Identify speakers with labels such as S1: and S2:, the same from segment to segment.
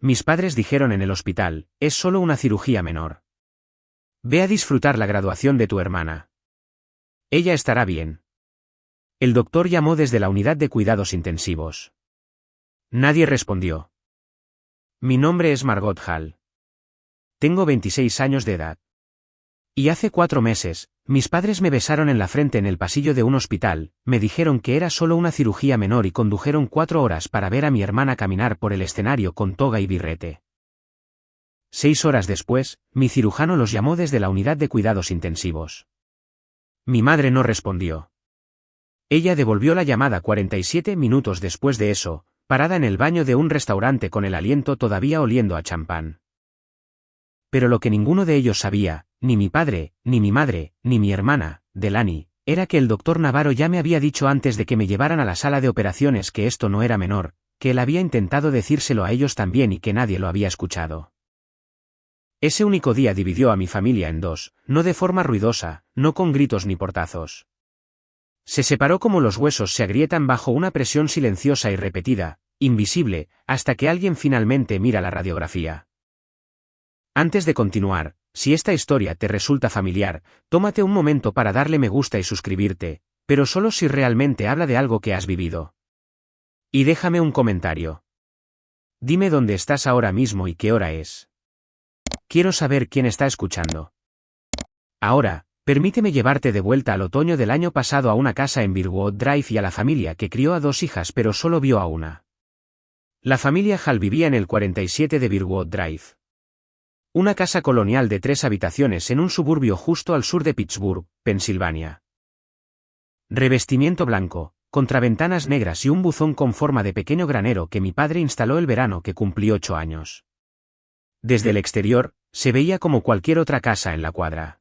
S1: Mis padres dijeron en el hospital, es solo una cirugía menor. Ve a disfrutar la graduación de tu hermana. Ella estará bien. El doctor llamó desde la unidad de cuidados intensivos. Nadie respondió. Mi nombre es Margot Hall. Tengo 26 años de edad. Y hace 4 meses, mis padres me besaron en la frente en el pasillo de un hospital, me dijeron que era solo una cirugía menor y condujeron 4 horas para ver a mi hermana caminar por el escenario con toga y birrete. 6 horas después, mi cirujano los llamó desde la unidad de cuidados intensivos. Mi madre no respondió. Ella devolvió la llamada 47 minutos después de eso, parada en el baño de un restaurante con el aliento todavía oliendo a champán. Pero lo que ninguno de ellos sabía, ni mi padre, ni mi madre, ni mi hermana, Delaney, era que el doctor Navarro ya me había dicho antes de que me llevaran a la sala de operaciones que esto no era menor, que él había intentado decírselo a ellos también y que nadie lo había escuchado. Ese único día dividió a mi familia en dos, no de forma ruidosa, no con gritos ni portazos. Se separó como los huesos se agrietan bajo una presión silenciosa y repetida, invisible, hasta que alguien finalmente mira la radiografía. Antes de continuar, si esta historia te resulta familiar, tómate un momento para darle me gusta y suscribirte, pero solo si realmente habla de algo que has vivido. Y déjame un comentario. Dime dónde estás ahora mismo y qué hora es. Quiero saber quién está escuchando. Ahora, permíteme llevarte de vuelta al otoño del año pasado a una casa en Birwood Drive y a la familia que crió a 2 hijas pero solo vio a una. La familia Hall vivía en el 47 de Birwood Drive. Una casa colonial de 3 habitaciones en un suburbio justo al sur de Pittsburgh, Pensilvania. Revestimiento blanco, contraventanas negras y un buzón con forma de pequeño granero que mi padre instaló el verano que cumplí 8 años. Desde el exterior, se veía como cualquier otra casa en la cuadra.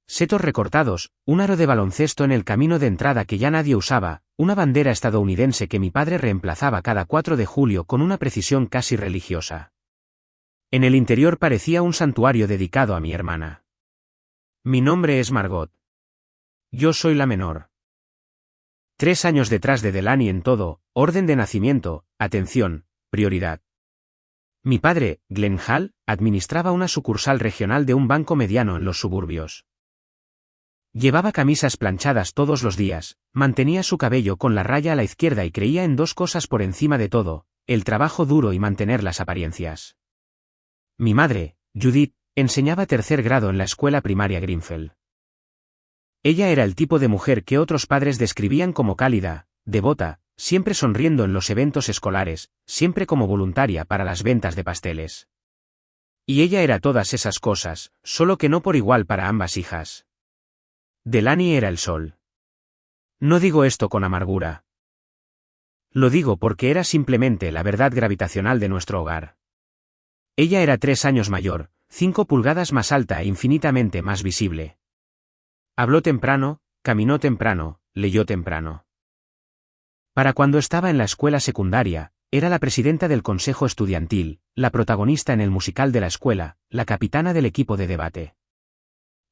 S1: Setos recortados, un aro de baloncesto en el camino de entrada que ya nadie usaba, una bandera estadounidense que mi padre reemplazaba cada 4 de julio con una precisión casi religiosa. En el interior parecía un santuario dedicado a mi hermana. Mi nombre es Margot. Yo soy la menor. 3 años detrás de Delaney en todo, orden de nacimiento, atención, prioridad. Mi padre, Glenn Hall, administraba una sucursal regional de un banco mediano en los suburbios. Llevaba camisas planchadas todos los días, mantenía su cabello con la raya a la izquierda y creía en 2 cosas por encima de todo, el trabajo duro y mantener las apariencias. Mi madre, Judith, enseñaba 3er grado en la escuela primaria Greenfield. Ella era el tipo de mujer que otros padres describían como cálida, devota, siempre sonriendo en los eventos escolares, siempre como voluntaria para las ventas de pasteles. Y ella era todas esas cosas, solo que no por igual para ambas hijas. Delaney era el sol. No digo esto con amargura. Lo digo porque era simplemente la verdad gravitacional de nuestro hogar. Ella era 3 años mayor, 5 pulgadas más alta e infinitamente más visible. Habló temprano, caminó temprano, leyó temprano. Para cuando estaba en la escuela secundaria, era la presidenta del consejo estudiantil, la protagonista en el musical de la escuela, la capitana del equipo de debate.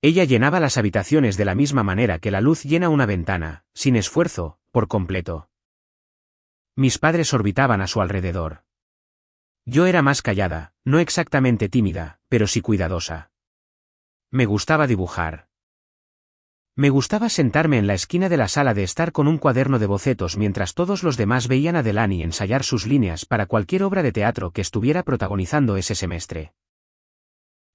S1: Ella llenaba las habitaciones de la misma manera que la luz llena una ventana, sin esfuerzo, por completo. Mis padres orbitaban a su alrededor. Yo era más callada, no exactamente tímida, pero sí cuidadosa. Me gustaba dibujar. Me gustaba sentarme en la esquina de la sala de estar con un cuaderno de bocetos mientras todos los demás veían a Delaney ensayar sus líneas para cualquier obra de teatro que estuviera protagonizando ese semestre.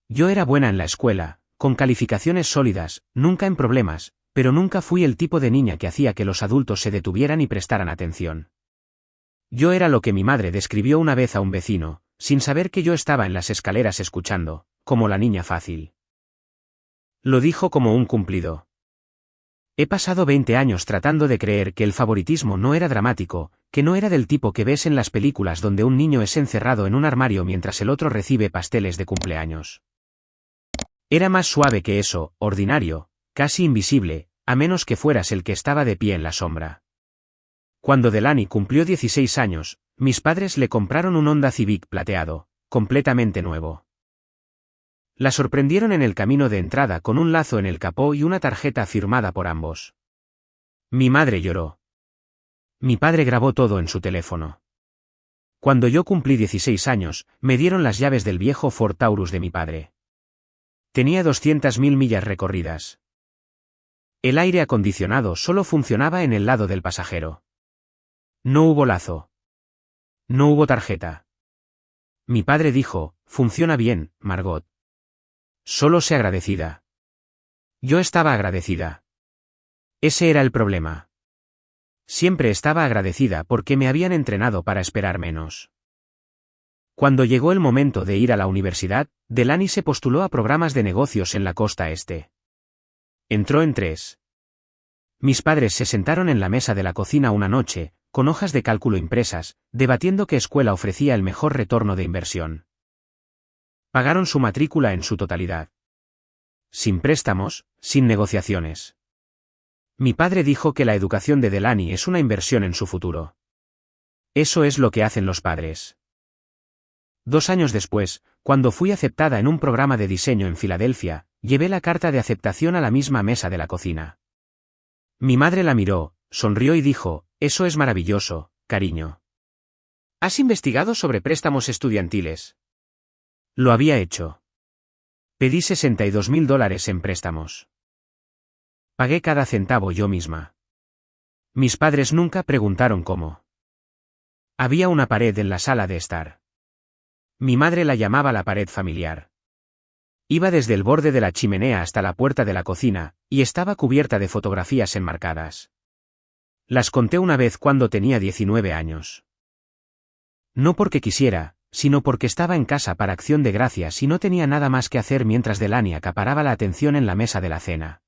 S1: Yo era buena en la escuela, con calificaciones sólidas, nunca en problemas, pero nunca fui el tipo de niña que hacía que los adultos se detuvieran y prestaran atención. Yo era lo que mi madre describió una vez a un vecino, sin saber que yo estaba en las escaleras escuchando, como la niña fácil. Lo dijo como un cumplido. He pasado 20 años tratando de creer que el favoritismo no era dramático, que no era del tipo que ves en las películas donde un niño es encerrado en un armario mientras el otro recibe pasteles de cumpleaños. Era más suave que eso, ordinario, casi invisible, a menos que fueras el que estaba de pie en la sombra. Cuando Delaney cumplió 16 años, mis padres le compraron un Honda Civic plateado, completamente nuevo. La sorprendieron en el camino de entrada con un lazo en el capó y una tarjeta firmada por ambos. Mi madre lloró. Mi padre grabó todo en su teléfono. Cuando yo cumplí 16 años, me dieron las llaves del viejo Ford Taurus de mi padre. Tenía 200.000 millas recorridas. El aire acondicionado solo funcionaba en el lado del pasajero. No hubo lazo. No hubo tarjeta. Mi padre dijo, funciona bien, Margot. Solo sé agradecida. Yo estaba agradecida. Ese era el problema. Siempre estaba agradecida porque me habían entrenado para esperar menos. Cuando llegó el momento de ir a la universidad, Delaney se postuló a programas de negocios en la costa este. Entró en 3. Mis padres se sentaron en la mesa de la cocina una noche, con hojas de cálculo impresas, debatiendo qué escuela ofrecía el mejor retorno de inversión. Pagaron su matrícula en su totalidad. Sin préstamos, sin negociaciones. Mi padre dijo que la educación de Delaney es una inversión en su futuro. Eso es lo que hacen los padres. 2 años después, cuando fui aceptada en un programa de diseño en Filadelfia, llevé la carta de aceptación a la misma mesa de la cocina. Mi madre la miró, sonrió y dijo, eso es maravilloso, cariño. ¿Has investigado sobre préstamos estudiantiles? Lo había hecho. Pedí $62.000 en préstamos. Pagué cada centavo yo misma. Mis padres nunca preguntaron cómo. Había una pared en la sala de estar. Mi madre la llamaba la pared familiar. Iba desde el borde de la chimenea hasta la puerta de la cocina, y estaba cubierta de fotografías enmarcadas. Las conté una vez cuando tenía 19 años. No porque quisiera, sino porque estaba en casa para Acción de Gracias y no tenía nada más que hacer mientras Delaney acaparaba la atención en la mesa de la cena.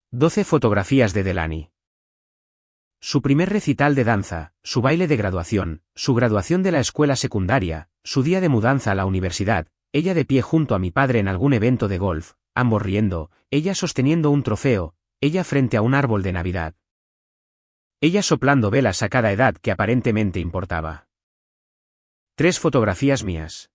S1: 12 fotografías de Delaney. Su primer recital de danza, su baile de graduación, su graduación de la escuela secundaria, su día de mudanza a la universidad, ella de pie junto a mi padre en algún evento de golf, ambos riendo, ella sosteniendo un trofeo, ella frente a un árbol de Navidad. Ella soplando velas a cada edad que aparentemente importaba. 3 fotografías mías.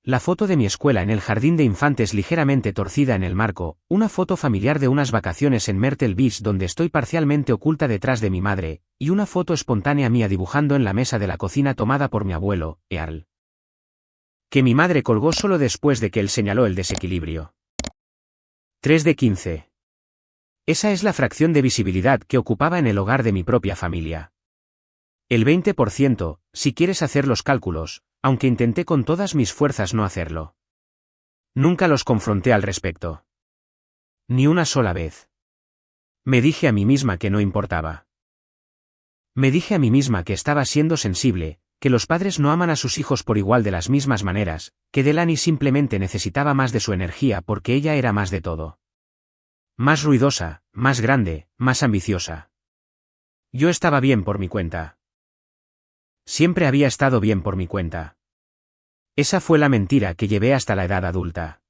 S1: La foto de mi escuela en el jardín de infantes ligeramente torcida en el marco, una foto familiar de unas vacaciones en Myrtle Beach donde estoy parcialmente oculta detrás de mi madre, y una foto espontánea mía dibujando en la mesa de la cocina tomada por mi abuelo, Earl. Que mi madre colgó solo después de que él señaló el desequilibrio. 3 de 15. Esa es la fracción de visibilidad que ocupaba en el hogar de mi propia familia. El 20%, si quieres hacer los cálculos, aunque intenté con todas mis fuerzas no hacerlo. Nunca los confronté al respecto. Ni una sola vez. Me dije a mí misma que no importaba. Me dije a mí misma que estaba siendo sensible, que los padres no aman a sus hijos por igual de las mismas maneras, que Delaney simplemente necesitaba más de su energía porque ella era más de todo. Más ruidosa, más grande, más ambiciosa. Yo estaba bien por mi cuenta. Siempre había estado bien por mi cuenta. Esa fue la mentira que llevé hasta la edad adulta.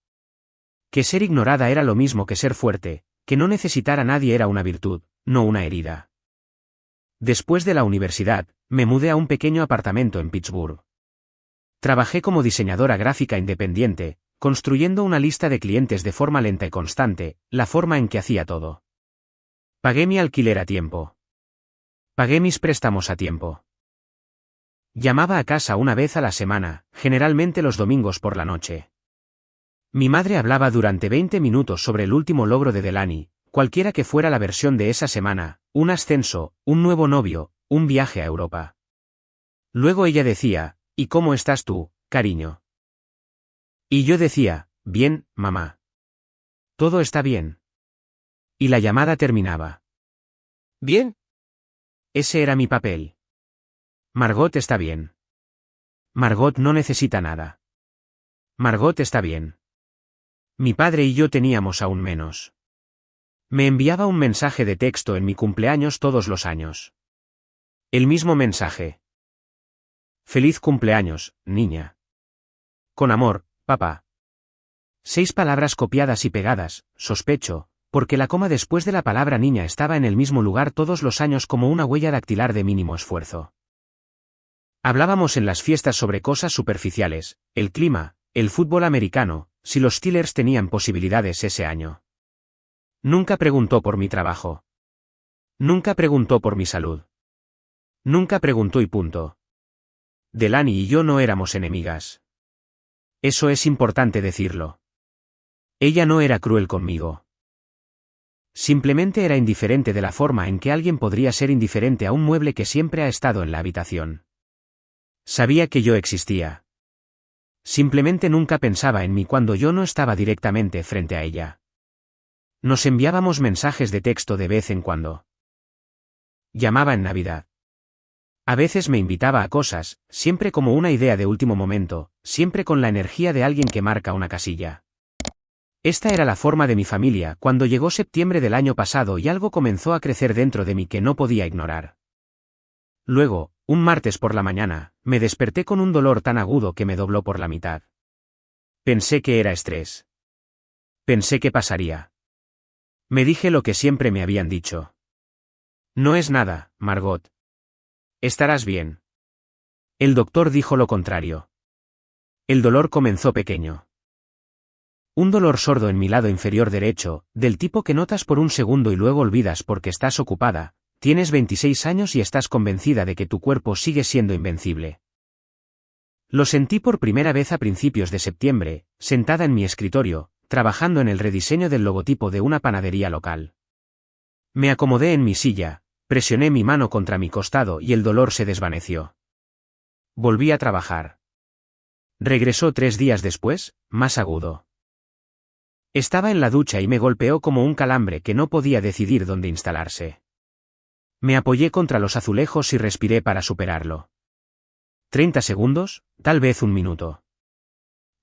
S1: Que ser ignorada era lo mismo que ser fuerte, que no necesitar a nadie era una virtud, no una herida. Después de la universidad, me mudé a un pequeño apartamento en Pittsburgh. Trabajé como diseñadora gráfica independiente, construyendo una lista de clientes de forma lenta y constante, la forma en que hacía todo. Pagué mi alquiler a tiempo. Pagué mis préstamos a tiempo. Llamaba a casa una vez a la semana, generalmente los domingos por la noche. Mi madre hablaba durante 20 minutos sobre el último logro de Delaney, cualquiera que fuera la versión de esa semana, un ascenso, un nuevo novio, un viaje a Europa. Luego ella decía, ¿y cómo estás tú, cariño? Y yo decía, bien, mamá. Todo está bien. Y la llamada terminaba. ¿Bien? Ese era mi papel. Margot está bien. Margot no necesita nada. Margot está bien. Mi padre y yo teníamos aún menos. Me enviaba un mensaje de texto en mi cumpleaños todos los años. El mismo mensaje. Feliz cumpleaños, niña. Con amor, papá. 6 palabras copiadas y pegadas, sospecho, porque la coma después de la palabra niña estaba en el mismo lugar todos los años como una huella dactilar de mínimo esfuerzo. Hablábamos en las fiestas sobre cosas superficiales, el clima, el fútbol americano, si los Steelers tenían posibilidades ese año. Nunca preguntó por mi trabajo. Nunca preguntó por mi salud. Nunca preguntó y punto. Delaney y yo no éramos enemigas. Eso es importante decirlo. Ella no era cruel conmigo. Simplemente era indiferente de la forma en que alguien podría ser indiferente a un mueble que siempre ha estado en la habitación. Sabía que yo existía. Simplemente nunca pensaba en mí cuando yo no estaba directamente frente a ella. Nos enviábamos mensajes de texto de vez en cuando. Llamaba en Navidad. A veces me invitaba a cosas, siempre como una idea de último momento, siempre con la energía de alguien que marca una casilla. Esta era la forma de mi familia cuando llegó septiembre del año pasado y algo comenzó a crecer dentro de mí que no podía ignorar. Luego, un martes por la mañana, me desperté con un dolor tan agudo que me dobló por la mitad. Pensé que era estrés. Pensé que pasaría. Me dije lo que siempre me habían dicho. No es nada, Margot. Estarás bien. El doctor dijo lo contrario. El dolor comenzó pequeño. Un dolor sordo en mi lado inferior derecho, del tipo que notas por un segundo y luego olvidas porque estás ocupada. Tienes 26 años y estás convencida de que tu cuerpo sigue siendo invencible. Lo sentí por primera vez a principios de septiembre, sentada en mi escritorio, trabajando en el rediseño del logotipo de una panadería local. Me acomodé en mi silla, presioné mi mano contra mi costado y el dolor se desvaneció. Volví a trabajar. Regresó 3 días después, más agudo. Estaba en la ducha y me golpeó como un calambre que no podía decidir dónde instalarse. Me apoyé contra los azulejos y respiré para superarlo. 30 segundos, tal vez un minuto.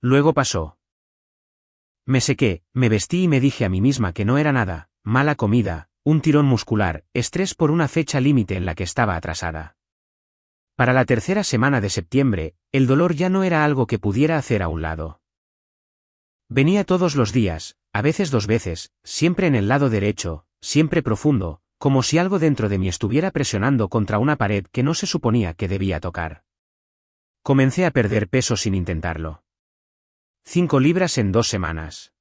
S1: Luego pasó. Me sequé, me vestí y me dije a mí misma que no era nada, mala comida, un tirón muscular, estrés por una fecha límite en la que estaba atrasada. Para la tercera semana de septiembre, el dolor ya no era algo que pudiera hacer a un lado. Venía todos los días, a veces 2 veces, siempre en el lado derecho, siempre profundo, como si algo dentro de mí estuviera presionando contra una pared que no se suponía que debía tocar. Comencé a perder peso sin intentarlo. 5 libras en 2 semanas.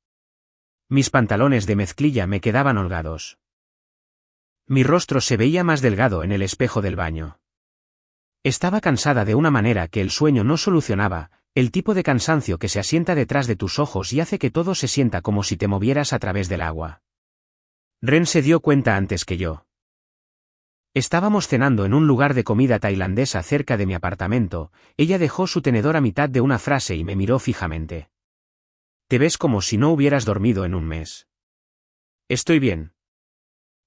S1: Mis pantalones de mezclilla me quedaban holgados. Mi rostro se veía más delgado en el espejo del baño. Estaba cansada de una manera que el sueño no solucionaba, el tipo de cansancio que se asienta detrás de tus ojos y hace que todo se sienta como si te movieras a través del agua. Ren se dio cuenta antes que yo. Estábamos cenando en un lugar de comida tailandesa cerca de mi apartamento, ella dejó su tenedor a mitad de una frase y me miró fijamente. Te ves como si no hubieras dormido en un mes. Estoy bien.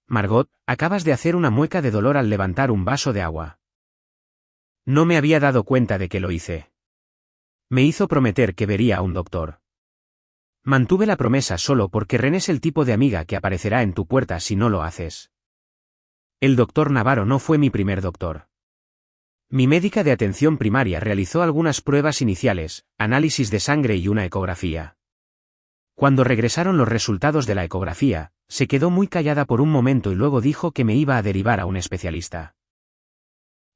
S1: Margot, acabas de hacer una mueca de dolor al levantar un vaso de agua. No me había dado cuenta de que lo hice. Me hizo prometer que vería a un doctor. Mantuve la promesa solo porque Ren es el tipo de amiga que aparecerá en tu puerta si no lo haces. El doctor Navarro no fue mi primer doctor. Mi médica de atención primaria realizó algunas pruebas iniciales, análisis de sangre y una ecografía. Cuando regresaron los resultados de la ecografía, se quedó muy callada por un momento y luego dijo que me iba a derivar a un especialista.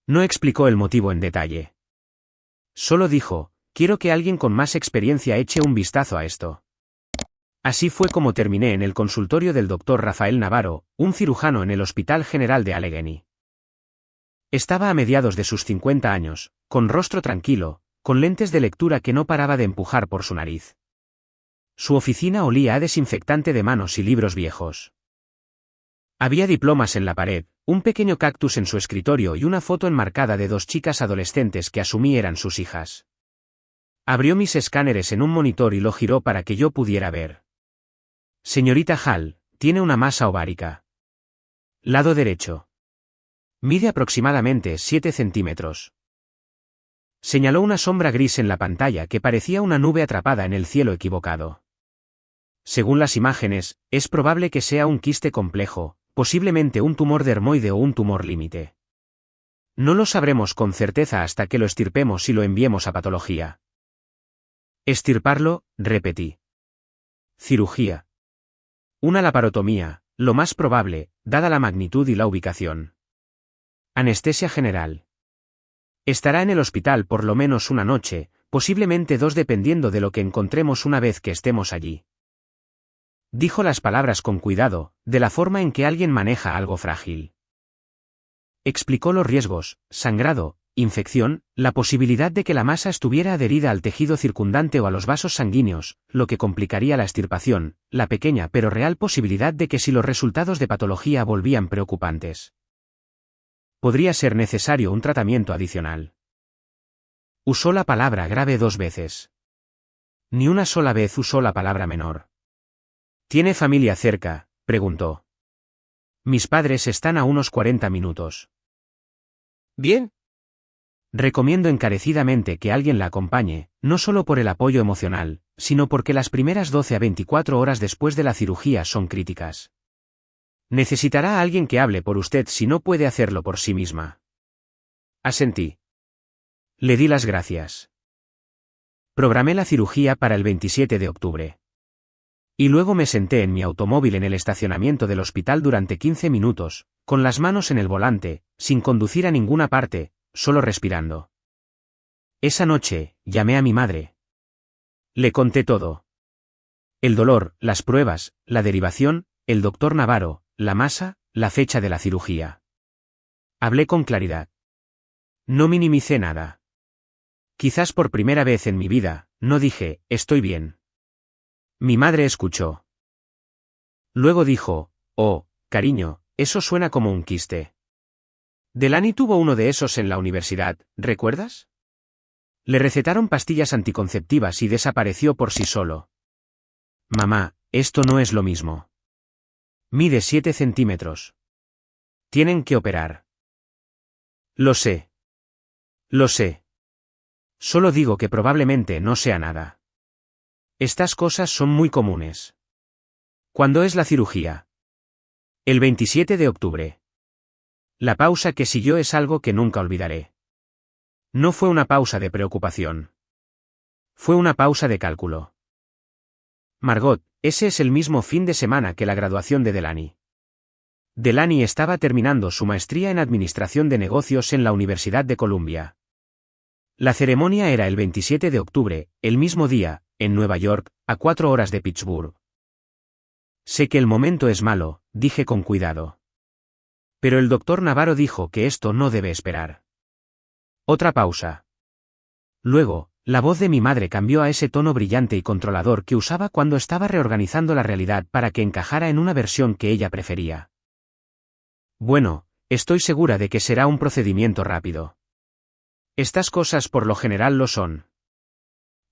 S1: No explicó el motivo en detalle. Solo dijo, quiero que alguien con más experiencia eche un vistazo a esto. Así fue como terminé en el consultorio del doctor Rafael Navarro, un cirujano en el Hospital General de Allegheny. Estaba a mediados de sus 50 años, con rostro tranquilo, con lentes de lectura que no paraba de empujar por su nariz. Su oficina olía a desinfectante de manos y libros viejos. Había diplomas en la pared, un pequeño cactus en su escritorio y una foto enmarcada de 2 chicas adolescentes que asumí eran sus hijas. Abrió mis escáneres en un monitor y lo giró para que yo pudiera ver. Señorita Hall, tiene una masa ovárica. Lado derecho. Mide aproximadamente 7 centímetros. Señaló una sombra gris en la pantalla que parecía una nube atrapada en el cielo equivocado. Según las imágenes, es probable que sea un quiste complejo, posiblemente un tumor dermoide o un tumor límite. No lo sabremos con certeza hasta que lo extirpemos y lo enviemos a patología. Extirparlo, repetí. Cirugía. Una laparotomía, lo más probable, dada la magnitud y la ubicación. Anestesia general. Estará en el hospital por lo menos una noche, posiblemente 2 dependiendo de lo que encontremos una vez que estemos allí. Dijo las palabras con cuidado, de la forma en que alguien maneja algo frágil. Explicó los riesgos, sangrado, infección, la posibilidad de que la masa estuviera adherida al tejido circundante o a los vasos sanguíneos, lo que complicaría la extirpación, la pequeña pero real posibilidad de que si los resultados de patología volvían preocupantes, podría ser necesario un tratamiento adicional. Usó la palabra grave 2 veces. Ni una sola vez usó la palabra menor. ¿Tiene familia cerca?, preguntó. Mis padres están a unos 40 minutos.
S2: Bien.
S1: Recomiendo encarecidamente que alguien la acompañe, no solo por el apoyo emocional, sino porque las primeras 12 a 24 horas después de la cirugía son críticas. Necesitará a alguien que hable por usted si no puede hacerlo por sí misma. Asentí. Le di las gracias. Programé la cirugía para el 27 de octubre. Y luego me senté en mi automóvil en el estacionamiento del hospital durante 15 minutos, con las manos en el volante, sin conducir a ninguna parte, solo respirando. Esa noche, llamé a mi madre. Le conté todo. El dolor, las pruebas, la derivación, el doctor Navarro, la masa, la fecha de la cirugía. Hablé con claridad. No minimicé nada. Quizás por primera vez en mi vida, no dije, estoy bien. Mi madre escuchó. Luego dijo, oh, cariño, eso suena como un quiste. Delaney tuvo uno de esos en la universidad, ¿recuerdas? Le recetaron pastillas anticonceptivas y desapareció por sí solo. Mamá, esto no es lo mismo. Mide 7 centímetros. Tienen que operar. Lo sé. Lo sé. Solo digo que probablemente no sea nada. Estas cosas son muy comunes. ¿Cuándo es la cirugía? El 27 de octubre. La pausa que siguió es algo que nunca olvidaré. No fue una pausa de preocupación. Fue una pausa de cálculo. Margot, ese es el mismo fin de semana que la graduación de Delaney. Delaney estaba terminando su maestría en Administración de Negocios en la Universidad de Columbia. La ceremonia era el 27 de octubre, el mismo día, en Nueva York, a 4 horas de Pittsburgh. Sé que el momento es malo, dije con cuidado. Pero el doctor Navarro dijo que esto no debe esperar. Otra pausa. Luego, la voz de mi madre cambió a ese tono brillante y controlador que usaba cuando estaba reorganizando la realidad para que encajara en una versión que ella prefería. Bueno, estoy segura de que será un procedimiento rápido. Estas cosas por lo general lo son.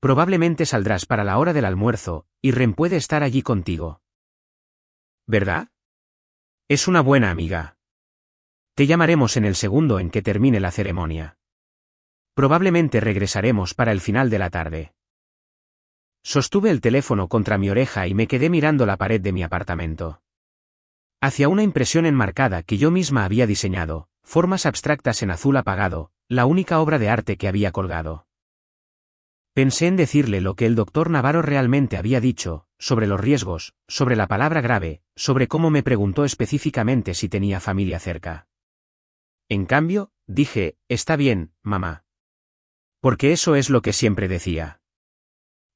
S1: Probablemente saldrás para la hora del almuerzo, y Ren puede estar allí contigo. ¿Verdad? Es una buena amiga. Te llamaremos en el segundo en que termine la ceremonia. Probablemente regresaremos para el final de la tarde. Sostuve el teléfono contra mi oreja y me quedé mirando la pared de mi apartamento. Hacia una impresión enmarcada que yo misma había diseñado, formas abstractas en azul apagado, la única obra de arte que había colgado. Pensé en decirle lo que el doctor Navarro realmente había dicho, sobre los riesgos, sobre la palabra grave, sobre cómo me preguntó específicamente si tenía familia cerca. En cambio, dije, está bien, mamá. Porque eso es lo que siempre decía.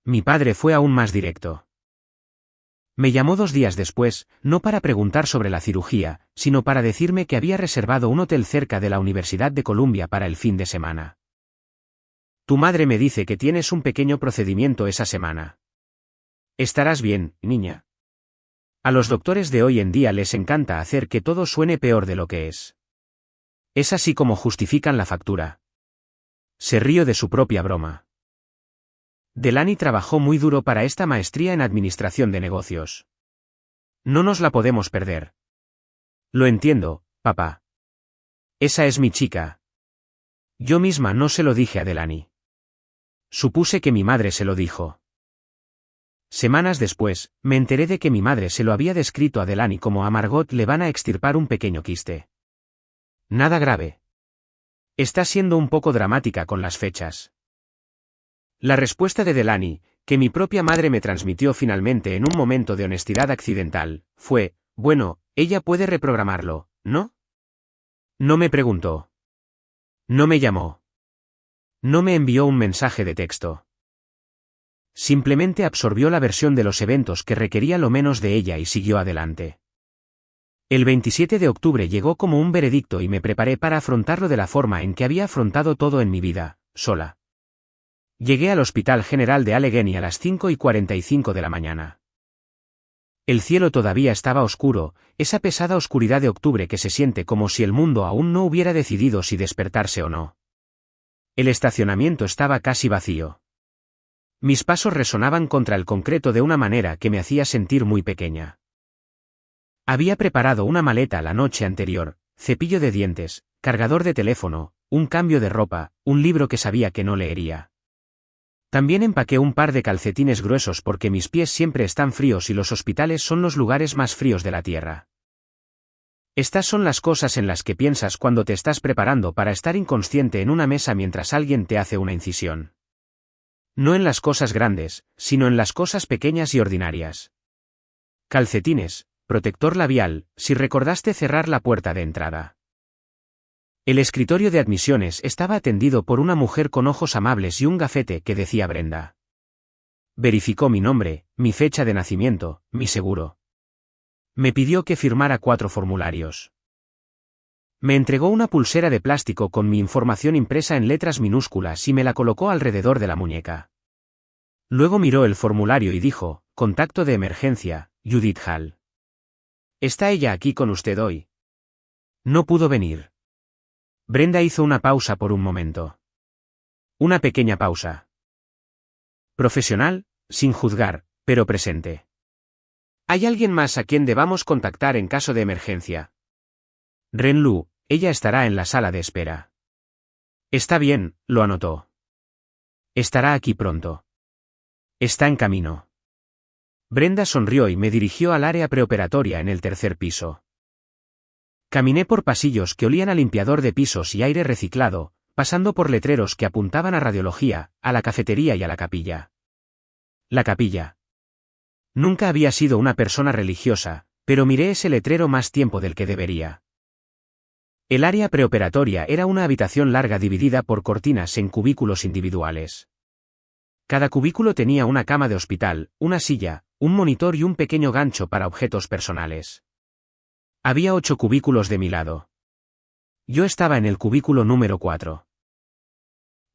S1: Mi padre fue aún más directo. Me llamó 2 días después, no para preguntar sobre la cirugía, sino para decirme que había reservado un hotel cerca de la Universidad de Columbia para el fin de semana. Tu madre me dice que tienes un pequeño procedimiento esa semana. Estarás bien, niña. A los doctores de hoy en día les encanta hacer que todo suene peor de lo que es. Es así como justifican la factura. Se rió de su propia broma. Delaney trabajó muy duro para esta maestría en Administración de Negocios. No nos la podemos perder. Lo entiendo, papá. Esa es mi chica. Yo misma no se lo dije a Delaney. Supuse que mi madre se lo dijo. Semanas después, me enteré de que mi madre se lo había descrito a Delaney como a Margot le van a extirpar un pequeño quiste. Nada grave. Está siendo un poco dramática con las fechas. La respuesta de Delaney, que mi propia madre me transmitió finalmente en un momento de honestidad accidental, fue, bueno, ella puede reprogramarlo, ¿no? No me preguntó. No me llamó. No me envió un mensaje de texto. Simplemente absorbió la versión de los eventos que requería lo menos de ella y siguió adelante. El 27 de octubre llegó como un veredicto y me preparé para afrontarlo de la forma en que había afrontado todo en mi vida, sola. Llegué al Hospital General de Allegheny a las 5:45 de la mañana. El cielo todavía estaba oscuro, esa pesada oscuridad de octubre que se siente como si el mundo aún no hubiera decidido si despertarse o no. El estacionamiento estaba casi vacío. Mis pasos resonaban contra el concreto de una manera que me hacía sentir muy pequeña. Había preparado una maleta la noche anterior, cepillo de dientes, cargador de teléfono, un cambio de ropa, un libro que sabía que no leería. También empaqué un par de calcetines gruesos porque mis pies siempre están fríos y los hospitales son los lugares más fríos de la tierra. Estas son las cosas en las que piensas cuando te estás preparando para estar inconsciente en una mesa mientras alguien te hace una incisión. No en las cosas grandes, sino en las cosas pequeñas y ordinarias. Calcetines, protector labial, si recordaste cerrar la puerta de entrada. El escritorio de admisiones estaba atendido por una mujer con ojos amables y un gafete que decía Brenda. Verificó mi nombre, mi fecha de nacimiento, mi seguro. Me pidió que firmara 4 formularios. Me entregó una pulsera de plástico con mi información impresa en letras minúsculas y me la colocó alrededor de la muñeca. Luego miró el formulario y dijo, contacto de emergencia, Judith Hall. ¿Está ella aquí con usted hoy? No pudo venir. Brenda hizo una pausa por un momento. Una pequeña pausa. Profesional, sin juzgar, pero presente. ¿Hay alguien más a quien debamos contactar en caso de emergencia? Ren Lu, ella estará en la sala de espera. Está bien, lo anotó. Estará aquí pronto. Está en camino. Brenda sonrió y me dirigió al área preoperatoria en el 3er piso. Caminé por pasillos que olían a limpiador de pisos y aire reciclado, pasando por letreros que apuntaban a radiología, a la cafetería y a la capilla. La capilla. Nunca había sido una persona religiosa, pero miré ese letrero más tiempo del que debería. El área preoperatoria era una habitación larga dividida por cortinas en cubículos individuales. Cada cubículo tenía una cama de hospital, una silla, un monitor y un pequeño gancho para objetos personales. Había 8 cubículos de mi lado. Yo estaba en el cubículo número 4.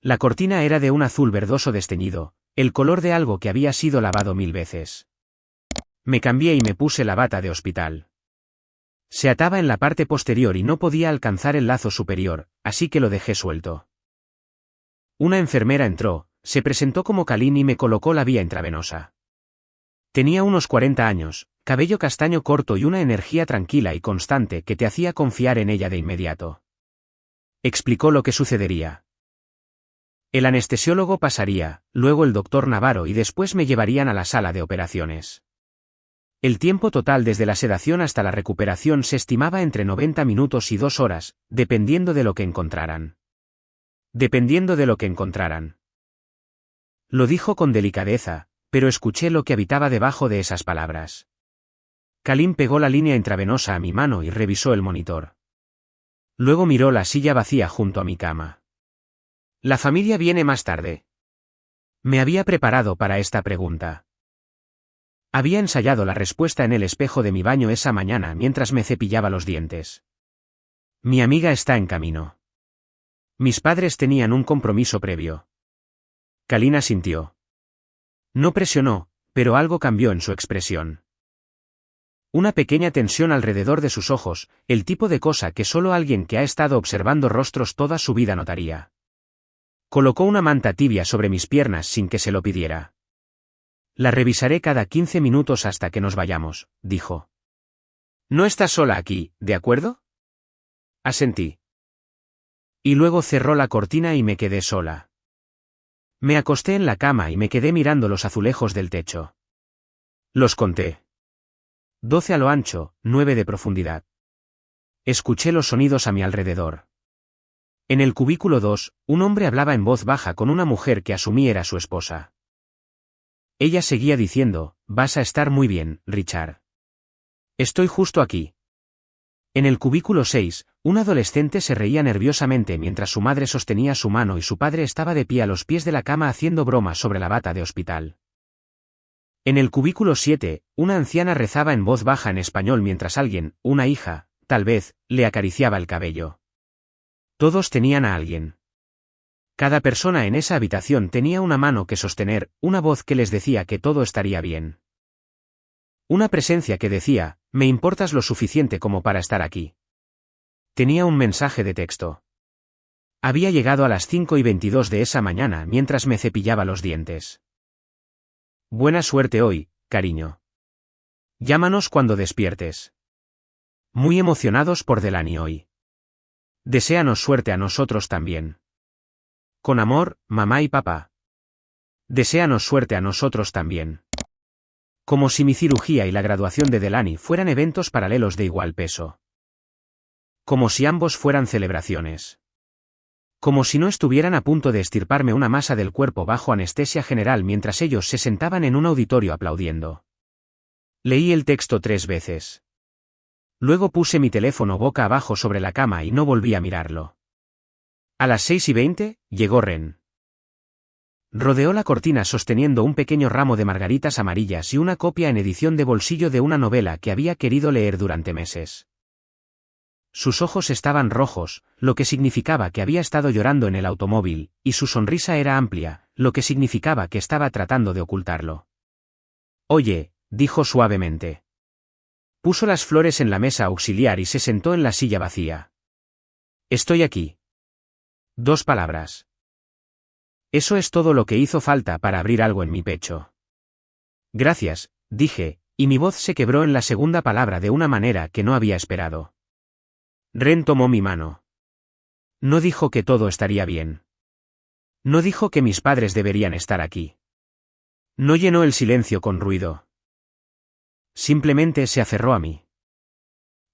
S1: La cortina era de un azul verdoso desteñido, el color de algo que había sido lavado 1000 veces. Me cambié y me puse la bata de hospital. Se ataba en la parte posterior y no podía alcanzar el lazo superior, así que lo dejé suelto. Una enfermera entró, se presentó como Kalin y me colocó la vía intravenosa. Tenía unos 40 años, cabello castaño corto y una energía tranquila y constante que te hacía confiar en ella de inmediato. Explicó lo que sucedería. El anestesiólogo pasaría, luego el doctor Navarro y después me llevarían a la sala de operaciones. El tiempo total desde la sedación hasta la recuperación se estimaba entre 90 minutos y 2 horas, dependiendo de lo que encontraran. Dependiendo de lo que encontraran. Lo dijo con delicadeza, pero escuché lo que habitaba debajo de esas palabras. Kalin pegó la línea intravenosa a mi mano y revisó el monitor. Luego miró la silla vacía junto a mi cama. La familia viene más tarde. Me había preparado para esta pregunta. Había ensayado la respuesta en el espejo de mi baño esa mañana mientras me cepillaba los dientes. Mi amiga está en camino. Mis padres tenían un compromiso previo. Kalin asintió. No presionó, pero algo cambió en su expresión. Una pequeña tensión alrededor de sus ojos, el tipo de cosa que solo alguien que ha estado observando rostros toda su vida notaría. Colocó una manta tibia sobre mis piernas sin que se lo pidiera. La revisaré cada 15 minutos hasta que nos vayamos, dijo. No estás sola aquí, ¿de acuerdo? Asentí. Y luego cerró la cortina y me quedé sola. Me acosté en la cama y me quedé mirando los azulejos del techo. Los conté. 12 a lo ancho, 9 de profundidad. Escuché los sonidos a mi alrededor. En el cubículo 2, un hombre hablaba en voz baja con una mujer que asumí era su esposa. Ella seguía diciendo, vas a estar muy bien, Richard. Estoy justo aquí. En el cubículo 6, un adolescente se reía nerviosamente mientras su madre sostenía su mano y su padre estaba de pie a los pies de la cama haciendo bromas sobre la bata de hospital. En el cubículo 7, una anciana rezaba en voz baja en español mientras alguien, una hija, tal vez, le acariciaba el cabello. Todos tenían a alguien. Cada persona en esa habitación tenía una mano que sostener, una voz que les decía que todo estaría bien. Una presencia que decía, me importas lo suficiente como para estar aquí. Tenía un mensaje de texto. Había llegado a las 5:22 de esa mañana mientras me cepillaba los dientes. Buena suerte hoy, cariño. Llámanos cuando despiertes. Muy emocionados por Delaney hoy. Deséanos suerte a nosotros también. Con amor, mamá y papá. Deséanos suerte a nosotros también. Como si mi cirugía y la graduación de Delaney fueran eventos paralelos de igual peso. Como si ambos fueran celebraciones. Como si no estuvieran a punto de extirparme una masa del cuerpo bajo anestesia general mientras ellos se sentaban en un auditorio aplaudiendo. Leí el texto 3 veces. Luego puse mi teléfono boca abajo sobre la cama y no volví a mirarlo. A las 6:20, llegó Ren. Rodeó la cortina sosteniendo un pequeño ramo de margaritas amarillas y una copia en edición de bolsillo de una novela que había querido leer durante meses. Sus ojos estaban rojos, lo que significaba que había estado llorando en el automóvil, y su sonrisa era amplia, lo que significaba que estaba tratando de ocultarlo. Oye, dijo suavemente. Puso las flores en la mesa auxiliar y se sentó en la silla vacía. Estoy aquí. 2 palabras. Eso es todo lo que hizo falta para abrir algo en mi pecho. Gracias, dije, y mi voz se quebró en la segunda palabra de una manera que no había esperado. Ren tomó mi mano. No dijo que todo estaría bien. No dijo que mis padres deberían estar aquí. No llenó el silencio con ruido. Simplemente se aferró a mí.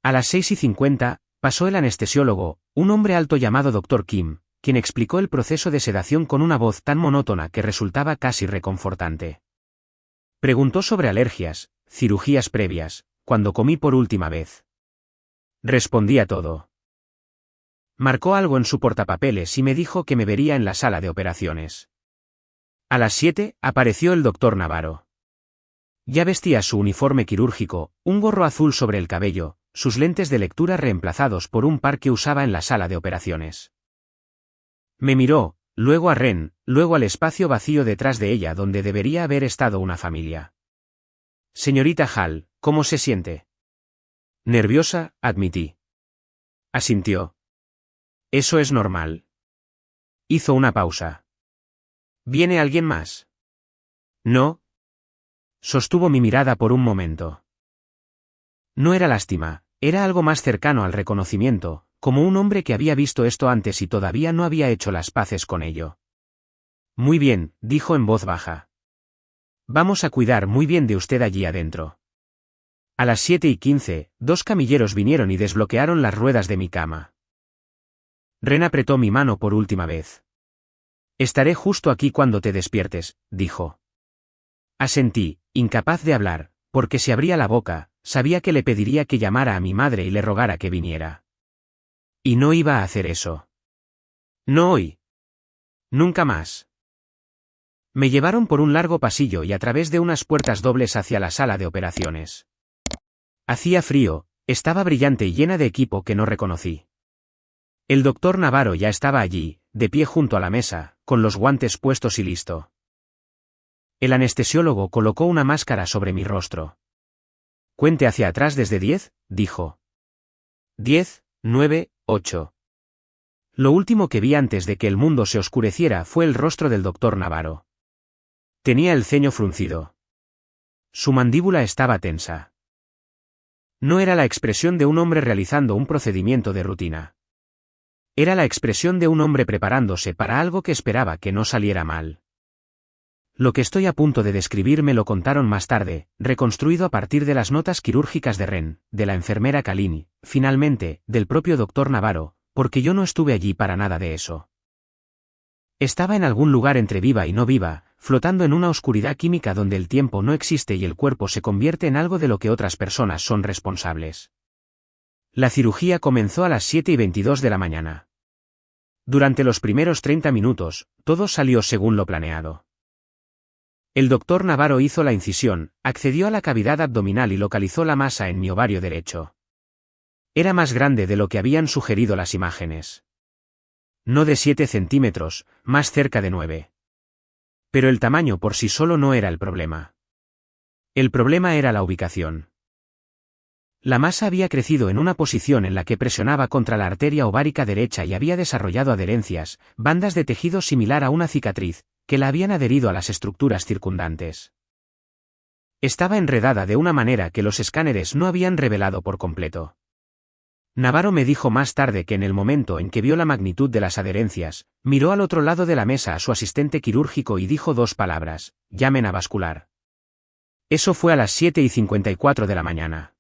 S1: A las 6:50, pasó el anestesiólogo, un hombre alto llamado Dr. Kim, quien explicó el proceso de sedación con una voz tan monótona que resultaba casi reconfortante. Preguntó sobre alergias, cirugías previas, cuando comí por última vez. Respondí a todo. Marcó algo en su portapapeles y me dijo que me vería en la sala de operaciones. A las 7, apareció el doctor Navarro. Ya vestía su uniforme quirúrgico, un gorro azul sobre el cabello, sus lentes de lectura reemplazados por un par que usaba en la sala de operaciones. Me miró, luego a Ren, luego al espacio vacío detrás de ella donde debería haber estado una familia. Señorita Hall, ¿cómo se siente? Nerviosa, admití. Asintió. Eso es normal. Hizo una pausa. ¿Viene alguien más? No. Sostuvo mi mirada por un momento. No era lástima, era algo más cercano al reconocimiento, como un hombre que había visto esto antes y todavía no había hecho las paces con ello. Muy bien, dijo en voz baja. Vamos a cuidar muy bien de usted allí adentro. A las 7:15, 2 camilleros vinieron y desbloquearon las ruedas de mi cama. Ren apretó mi mano por última vez. Estaré justo aquí cuando te despiertes, dijo. Asentí, incapaz de hablar, porque si abría la boca, sabía que le pediría que llamara a mi madre y le rogara que viniera. Y no iba a hacer eso. No hoy. Nunca más. Me llevaron por un largo pasillo y a través de unas puertas dobles hacia la sala de operaciones. Hacía frío, estaba brillante y llena de equipo que no reconocí. El doctor Navarro ya estaba allí, de pie junto a la mesa, con los guantes puestos y listo. El anestesiólogo colocó una máscara sobre mi rostro. Cuente hacia atrás desde 10, dijo. 10, 9, 8. Lo último que vi antes de que el mundo se oscureciera fue el rostro del doctor Navarro. Tenía el ceño fruncido. Su mandíbula estaba tensa. No era la expresión de un hombre realizando un procedimiento de rutina. Era la expresión de un hombre preparándose para algo que esperaba que no saliera mal. Lo que estoy a punto de describir me lo contaron más tarde, reconstruido a partir de las notas quirúrgicas de Ren, de la enfermera Kalini, finalmente, del propio doctor Navarro, porque yo no estuve allí para nada de eso. Estaba en algún lugar entre viva y no viva, flotando en una oscuridad química donde el tiempo no existe y el cuerpo se convierte en algo de lo que otras personas son responsables. La cirugía comenzó a las 7:22 de la mañana. Durante los primeros 30 minutos, todo salió según lo planeado. El doctor Navarro hizo la incisión, accedió a la cavidad abdominal y localizó la masa en mi ovario derecho. Era más grande de lo que habían sugerido las imágenes. No de 7 centímetros, más cerca de 9. Pero el tamaño por sí solo no era el problema. El problema era la ubicación. La masa había crecido en una posición en la que presionaba contra la arteria ovárica derecha y había desarrollado adherencias, bandas de tejido similar a una cicatriz, que la habían adherido a las estructuras circundantes. Estaba enredada de una manera que los escáneres no habían revelado por completo. Navarro me dijo más tarde que en el momento en que vio la magnitud de las adherencias, miró al otro lado de la mesa a su asistente quirúrgico y dijo 2 palabras: llamen a vascular. Eso fue a las 7:54 de la mañana.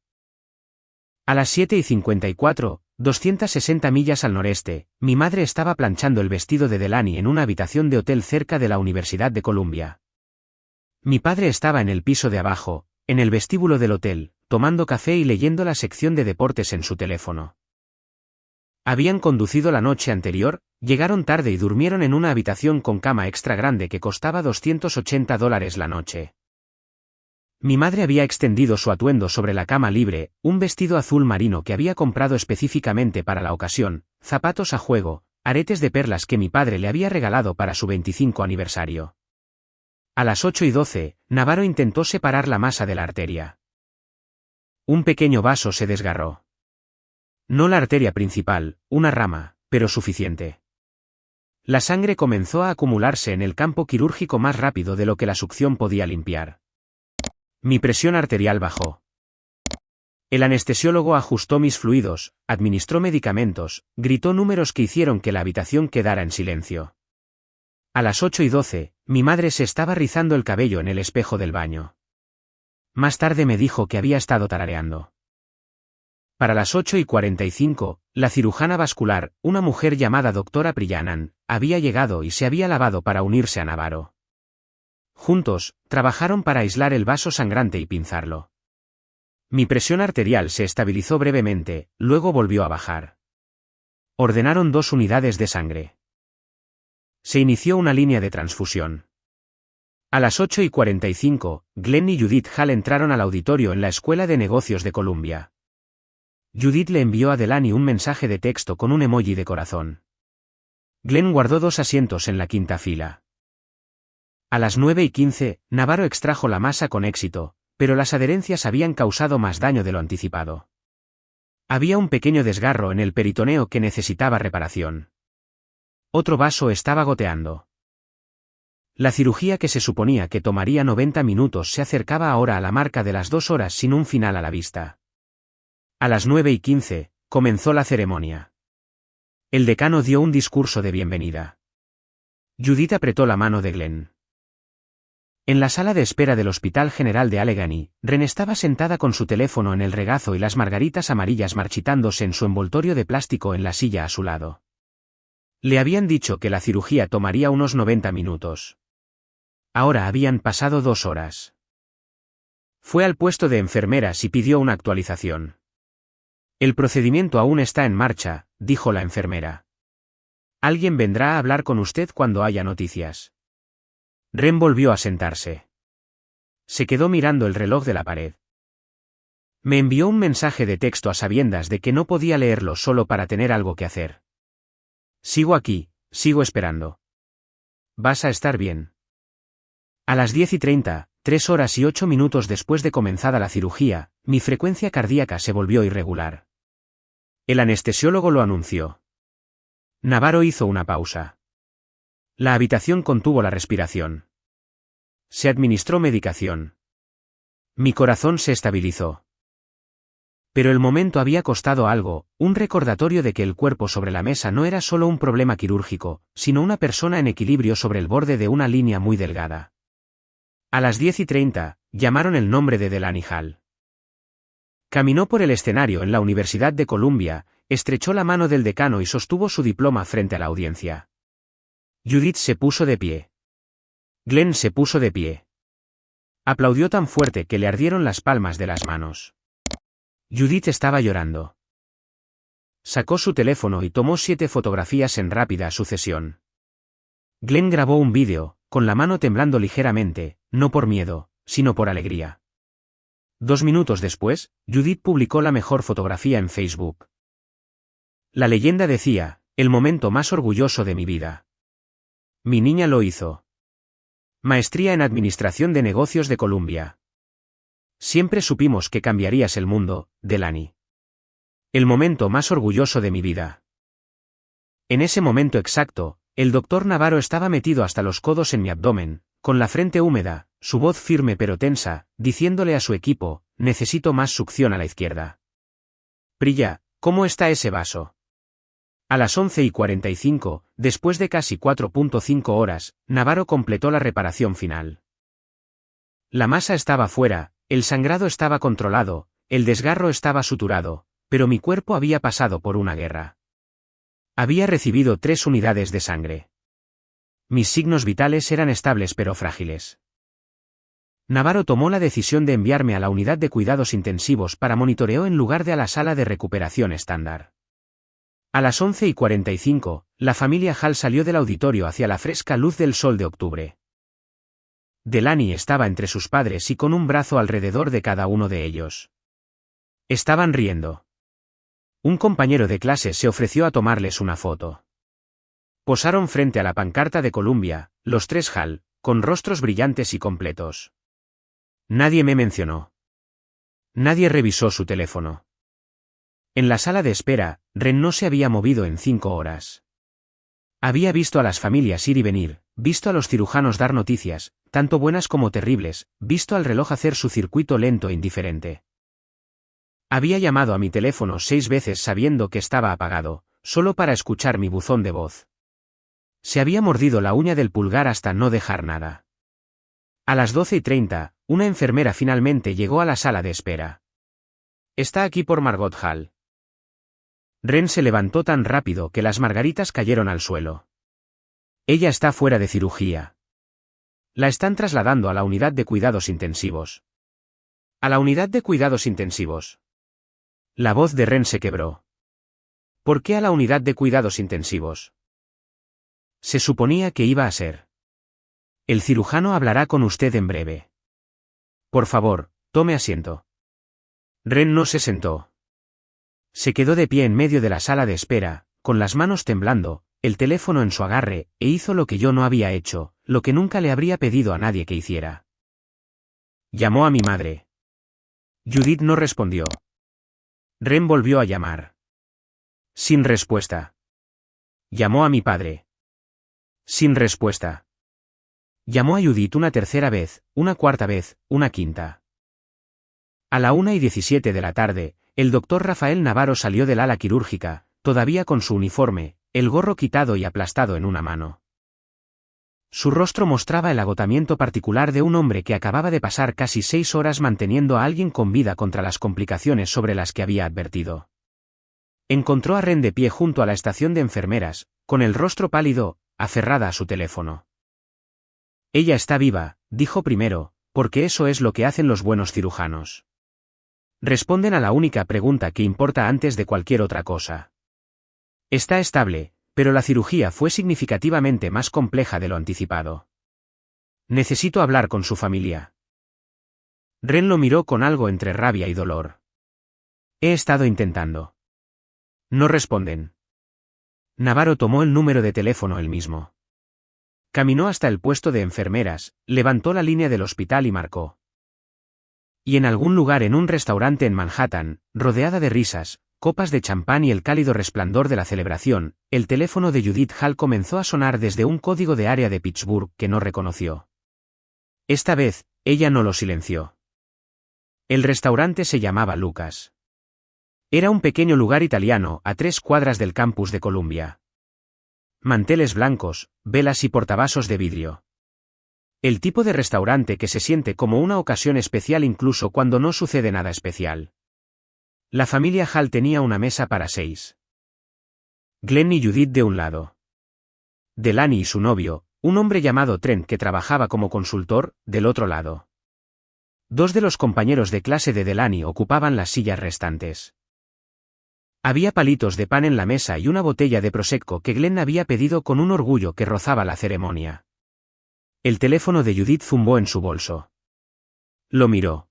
S1: A las 7:54, 260 millas al noreste, mi madre estaba planchando el vestido de Delaney en una habitación de hotel cerca de la Universidad de Columbia. Mi padre estaba en el piso de abajo, en el vestíbulo del hotel, tomando café y leyendo la sección de deportes en su teléfono. Habían conducido la noche anterior, llegaron tarde y durmieron en una habitación con cama extra grande que costaba $280 la noche. Mi madre había extendido su atuendo sobre la cama libre, un vestido azul marino que había comprado específicamente para la ocasión, zapatos a juego, aretes de perlas que mi padre le había regalado para su 25 aniversario. A las 8:12, Navarro intentó separar la masa de la arteria. Un pequeño vaso se desgarró. No la arteria principal, una rama, pero suficiente. La sangre comenzó a acumularse en el campo quirúrgico más rápido de lo que la succión podía limpiar. Mi presión arterial bajó. El anestesiólogo ajustó mis fluidos, administró medicamentos, gritó números que hicieron que la habitación quedara en silencio. A las 8:12, mi madre se estaba rizando el cabello en el espejo del baño. Más tarde me dijo que había estado tarareando. Para las 8:45, la cirujana vascular, una mujer llamada doctora Priyanan, había llegado y se había lavado para unirse a Navarro. Juntos, trabajaron para aislar el vaso sangrante y pinzarlo. Mi presión arterial se estabilizó brevemente, luego volvió a bajar. Ordenaron 2 unidades de sangre. Se inició una línea de transfusión. A las 8:45, Glenn y Judith Hall entraron al auditorio en la Escuela de Negocios de Columbia. Judith le envió a Delaney un mensaje de texto con un emoji de corazón. Glenn guardó 2 asientos en la quinta fila. A las 9:15, Navarro extrajo la masa con éxito, pero las adherencias habían causado más daño de lo anticipado. Había un pequeño desgarro en el peritoneo que necesitaba reparación. Otro vaso estaba goteando. La cirugía que se suponía que tomaría 90 minutos se acercaba ahora a la marca de las 2 horas sin un final a la vista. A las 9:15, comenzó la ceremonia. El decano dio un discurso de bienvenida. Judith apretó la mano de Glenn. En la sala de espera del Hospital General de Allegheny, Ren estaba sentada con su teléfono en el regazo y las margaritas amarillas marchitándose en su envoltorio de plástico en la silla a su lado. Le habían dicho que la cirugía tomaría unos 90 minutos. Ahora habían pasado 2 horas. Fue al puesto de enfermeras y pidió una actualización. El procedimiento aún está en marcha, dijo la enfermera. Alguien vendrá a hablar con usted cuando haya noticias. Ren volvió a sentarse. Se quedó mirando el reloj de la pared. Me envió un mensaje de texto a sabiendas de que no podía leerlo solo para tener algo que hacer. Sigo aquí, sigo esperando. Vas a estar bien. A las 10:30, 3 horas y 8 minutos después de comenzada la cirugía, mi frecuencia cardíaca se volvió irregular. El anestesiólogo lo anunció. Navarro hizo una pausa. La habitación contuvo la respiración. Se administró medicación. Mi corazón se estabilizó. Pero el momento había costado algo, un recordatorio de que el cuerpo sobre la mesa no era solo un problema quirúrgico, sino una persona en equilibrio sobre el borde de una línea muy delgada. A las 10:30, llamaron el nombre de Delaney Hall. Caminó por el escenario en la Universidad de Columbia, estrechó la mano del decano y sostuvo su diploma frente a la audiencia. Judith se puso de pie. Glenn se puso de pie. Aplaudió tan fuerte que le ardieron las palmas de las manos. Judith estaba llorando. Sacó su teléfono y tomó 7 fotografías en rápida sucesión. Glenn grabó un vídeo, con la mano temblando ligeramente, no por miedo, sino por alegría. 2 minutos después, Judith publicó la mejor fotografía en Facebook. La leyenda decía, el momento más orgulloso de mi vida. Mi niña lo hizo. Maestría en Administración de Negocios de Columbia. Siempre supimos que cambiarías el mundo, Delaney. El momento más orgulloso de mi vida. En ese momento exacto, el doctor Navarro estaba metido hasta los codos en mi abdomen, con la frente húmeda, su voz firme pero tensa, diciéndole a su equipo, necesito más succión a la izquierda. Priya, ¿cómo está ese vaso? A las 11:45, después de casi 4.5 horas, Navarro completó la reparación final. La masa estaba fuera, el sangrado estaba controlado, el desgarro estaba suturado, pero mi cuerpo había pasado por una guerra. Había recibido 3 unidades de sangre. Mis signos vitales eran estables pero frágiles. Navarro tomó la decisión de enviarme a la unidad de cuidados intensivos para monitoreo en lugar de a la sala de recuperación estándar. A las 11:45, la familia Hall salió del auditorio hacia la fresca luz del sol de octubre. Delaney estaba entre sus padres y con un brazo alrededor de cada uno de ellos. Estaban riendo. Un compañero de clase se ofreció a tomarles una foto. Posaron frente a la pancarta de Columbia, los 3 Hall, con rostros brillantes y completos. Nadie me mencionó. Nadie revisó su teléfono. En la sala de espera, Ren no se había movido en 5 horas. Había visto a las familias ir y venir, visto a los cirujanos dar noticias, tanto buenas como terribles, visto al reloj hacer su circuito lento e indiferente. Había llamado a mi teléfono 6 veces sabiendo que estaba apagado, solo para escuchar mi buzón de voz. Se había mordido la uña del pulgar hasta no dejar nada. A las 12:30, una enfermera finalmente llegó a la sala de espera. Está aquí por Margot Hall. Ren se levantó tan rápido que las margaritas cayeron al suelo. Ella está fuera de cirugía. La están trasladando a la unidad de cuidados intensivos. ¿A la unidad de cuidados intensivos? La voz de Ren se quebró. ¿Por qué a la unidad de cuidados intensivos? Se suponía que iba a ser. El cirujano hablará con usted en breve. Por favor, tome asiento. Ren no se sentó. Se quedó de pie en medio de la sala de espera, con las manos temblando, el teléfono en su agarre, e hizo lo que yo no había hecho, lo que nunca le habría pedido a nadie que hiciera. Llamó a mi madre. Judith no respondió. Ren volvió a llamar. Sin respuesta. Llamó a mi padre. Sin respuesta. Llamó a Judith una tercera vez, una cuarta vez, una quinta. A la 1:17 de la tarde, el doctor Rafael Navarro salió del ala quirúrgica, todavía con su uniforme, el gorro quitado y aplastado en una mano. Su rostro mostraba el agotamiento particular de un hombre que acababa de pasar casi 6 horas manteniendo a alguien con vida contra las complicaciones sobre las que había advertido. Encontró a Ren de pie junto a la estación de enfermeras, con el rostro pálido, aferrada a su teléfono. Ella está viva, dijo primero, porque eso es lo que hacen los buenos cirujanos. Responden a la única pregunta que importa antes de cualquier otra cosa. Está estable, pero la cirugía fue significativamente más compleja de lo anticipado. Necesito hablar con su familia. Ren lo miró con algo entre rabia y dolor. He estado intentando. No responden. Navarro tomó el número de teléfono él mismo. Caminó hasta el puesto de enfermeras, levantó la línea del hospital y marcó. Y en algún lugar en un restaurante en Manhattan, rodeada de risas, copas de champán y el cálido resplandor de la celebración, el teléfono de Judith Hall comenzó a sonar desde un código de área de Pittsburgh que no reconoció. Esta vez, ella no lo silenció. El restaurante se llamaba Lucas. Era un pequeño lugar italiano a 3 cuadras del campus de Columbia. Manteles blancos, velas y portavasos de vidrio. El tipo de restaurante que se siente como una ocasión especial incluso cuando no sucede nada especial. La familia Hall tenía una mesa para 6. Glenn y Judith de un lado. Delaney y su novio, un hombre llamado Trent que trabajaba como consultor, del otro lado. 2 de los compañeros de clase de Delaney ocupaban las sillas restantes. Había palitos de pan en la mesa y una botella de prosecco que Glenn había pedido con un orgullo que rozaba la ceremonia. El teléfono de Judith zumbó en su bolso. Lo miró.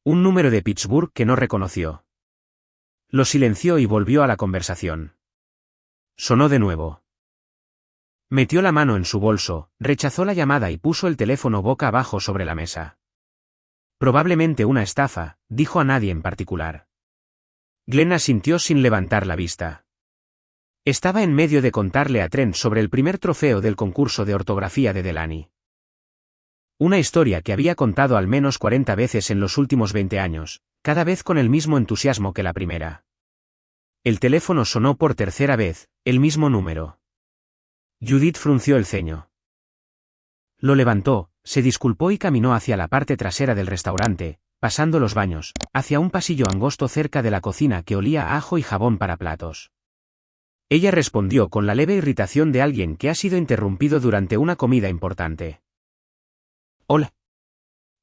S1: Un número de Pittsburgh que no reconoció. Lo silenció y volvió a la conversación. Sonó de nuevo. Metió la mano en su bolso, rechazó la llamada y puso el teléfono boca abajo sobre la mesa. Probablemente una estafa, dijo a nadie en particular. Glenn asintió sin levantar la vista. Estaba en medio de contarle a Trent sobre el primer trofeo del concurso de ortografía de Delaney. Una historia que había contado al menos 40 veces en los últimos 20 años, cada vez con el mismo entusiasmo que la primera. El teléfono sonó por tercera vez, el mismo número. Judith frunció el ceño. Lo levantó, se disculpó y caminó hacia la parte trasera del restaurante, pasando los baños, hacia un pasillo angosto cerca de la cocina que olía a ajo y jabón para platos. Ella respondió con la leve irritación de alguien que ha sido interrumpido durante una comida importante. Hola.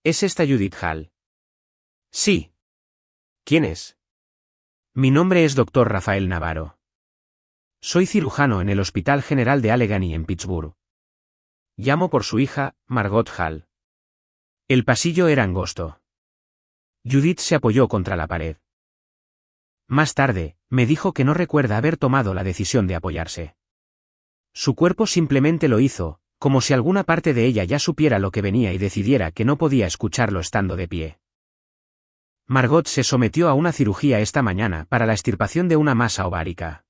S1: ¿Es esta Judith Hall?
S2: Sí. ¿Quién es?
S1: Mi nombre es Dr. Rafael Navarro. Soy cirujano en el Hospital General de Allegheny en Pittsburgh. Llamo por su hija, Margot Hall. El pasillo era angosto. Judith se apoyó contra la pared. Más tarde, me dijo que no recuerda haber tomado la decisión de apoyarse. Su cuerpo simplemente lo hizo, como si alguna parte de ella ya supiera lo que venía y decidiera que no podía escucharlo estando de pie. Margot se sometió a una cirugía esta mañana para la extirpación de una masa ovárica.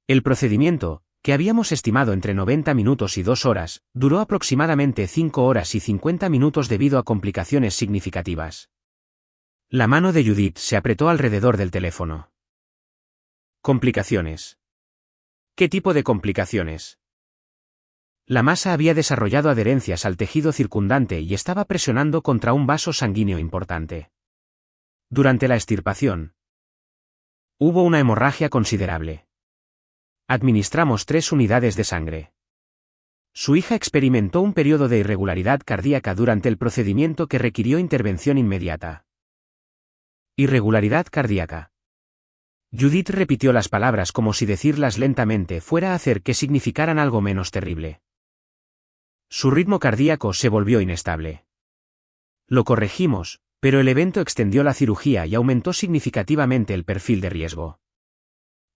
S1: El procedimiento, que habíamos estimado entre 90 minutos y 2 horas, duró aproximadamente 5 horas y 50 minutos debido a complicaciones significativas. La mano de Judith se apretó alrededor del teléfono. Complicaciones. ¿Qué tipo de complicaciones? La masa había desarrollado adherencias al tejido circundante y estaba presionando contra un vaso sanguíneo importante. Durante la extirpación, hubo una hemorragia considerable. Administramos 3 unidades de sangre. Su hija experimentó un periodo de irregularidad cardíaca durante el procedimiento que requirió intervención inmediata. Irregularidad cardíaca. Judith repitió las palabras como si decirlas lentamente fuera a hacer que significaran algo menos terrible. Su ritmo cardíaco se volvió inestable. Lo corregimos, pero el evento extendió la cirugía y aumentó significativamente el perfil de riesgo.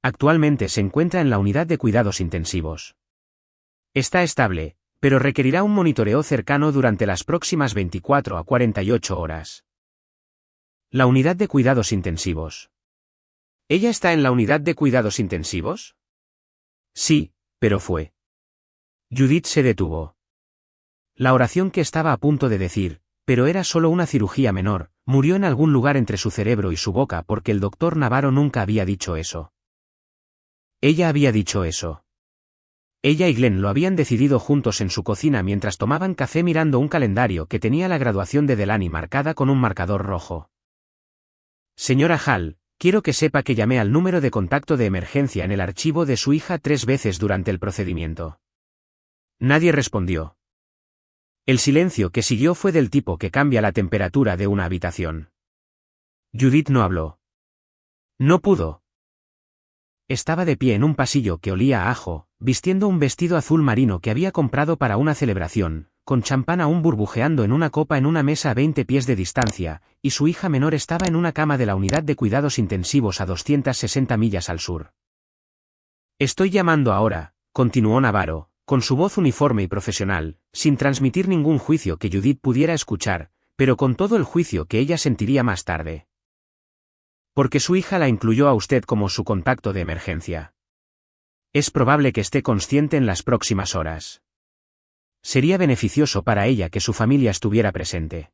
S1: Actualmente se encuentra en la unidad de cuidados intensivos. Está estable, pero requerirá un monitoreo cercano durante las próximas 24 a 48 horas. La unidad de cuidados intensivos.
S2: ¿Ella está en la unidad de cuidados intensivos?
S1: Sí, pero fue. Judith se detuvo. La oración que estaba a punto de decir, pero era solo una cirugía menor, murió en algún lugar entre su cerebro y su boca porque el doctor Navarro nunca había dicho eso. Ella había dicho eso. Ella y Glenn lo habían decidido juntos en su cocina mientras tomaban café mirando un calendario que tenía la graduación de Delaney marcada con un marcador rojo. Señora Hall, quiero que sepa que llamé al número de contacto de emergencia en el archivo de su hija 3 veces durante el procedimiento. Nadie respondió. El silencio que siguió fue del tipo que cambia la temperatura de una habitación. Judith no habló. No pudo. Estaba de pie en un pasillo que olía a ajo, vistiendo un vestido azul marino que había comprado para una celebración, con champán aún burbujeando en una copa en una mesa a 20 pies de distancia, y su hija menor estaba en una cama de la unidad de cuidados intensivos a 260 millas al sur. Estoy llamando ahora, continuó Navarro, con su voz uniforme y profesional, sin transmitir ningún juicio que Judith pudiera escuchar, pero con todo el juicio que ella sentiría más tarde. Porque su hija la incluyó a usted como su contacto de emergencia. Es probable que esté consciente en las próximas horas. Sería beneficioso para ella que su familia estuviera presente.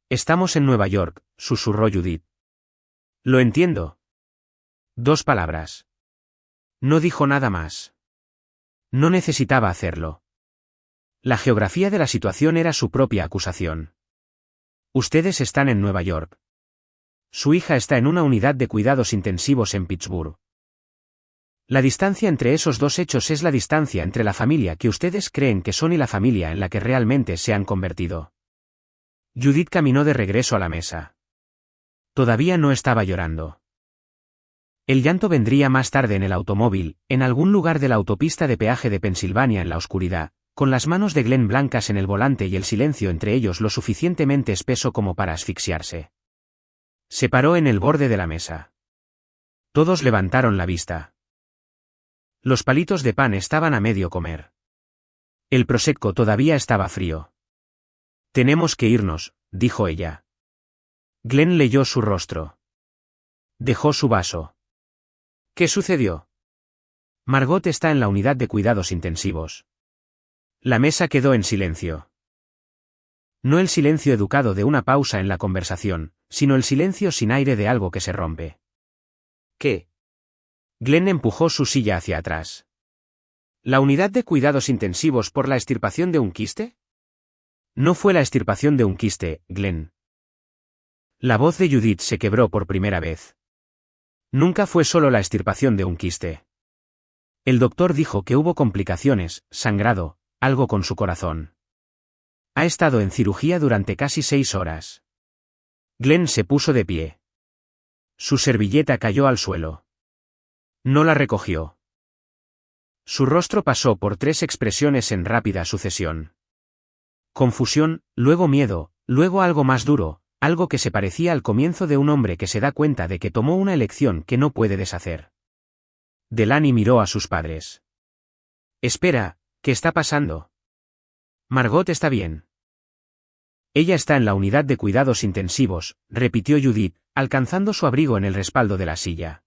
S1: Estamos en Nueva York, susurró Judith. Lo entiendo. 2 palabras. No dijo nada más. No necesitaba hacerlo. La geografía de la situación era su propia acusación. Ustedes están en Nueva York. Su hija está en una unidad de cuidados intensivos en Pittsburgh. La distancia entre esos 2 hechos es la distancia entre la familia que ustedes creen que son y la familia en la que realmente se han convertido. Judith caminó de regreso a la mesa. Todavía no estaba llorando. El llanto vendría más tarde en el automóvil, en algún lugar de la autopista de peaje de Pensilvania en la oscuridad, con las manos de Glenn blancas en el volante y el silencio entre ellos lo suficientemente espeso como para asfixiarse. Se paró en el borde de la mesa. Todos levantaron la vista. Los palitos de pan estaban a medio comer. El prosecco todavía estaba frío. «Tenemos que irnos», dijo ella. Glenn leyó su rostro. Dejó su vaso. «¿Qué sucedió?» «Margot está en la unidad de cuidados intensivos». La mesa quedó en silencio. No el silencio educado de una pausa en la conversación, sino el silencio sin aire de algo que se rompe. «¿Qué?» Glenn empujó su silla hacia atrás. «¿La unidad de cuidados intensivos por la extirpación de un quiste?» «No fue la extirpación de un quiste, Glenn». La voz de Judith se quebró por primera vez. «Nunca fue solo la extirpación de un quiste. El doctor dijo que hubo complicaciones, sangrado, algo con su corazón. Ha estado en cirugía durante casi 6 horas». Glenn se puso de pie. Su servilleta cayó al suelo. No la recogió. Su rostro pasó por 3 expresiones en rápida sucesión. Confusión, luego miedo, luego algo más duro, algo que se parecía al comienzo de un hombre que se da cuenta de que tomó una elección que no puede deshacer. Delaney miró a sus padres. «Espera, ¿qué está pasando?» «Margot está bien». «Ella está en la unidad de cuidados intensivos», repitió Judith, alcanzando su abrigo en el respaldo de la silla.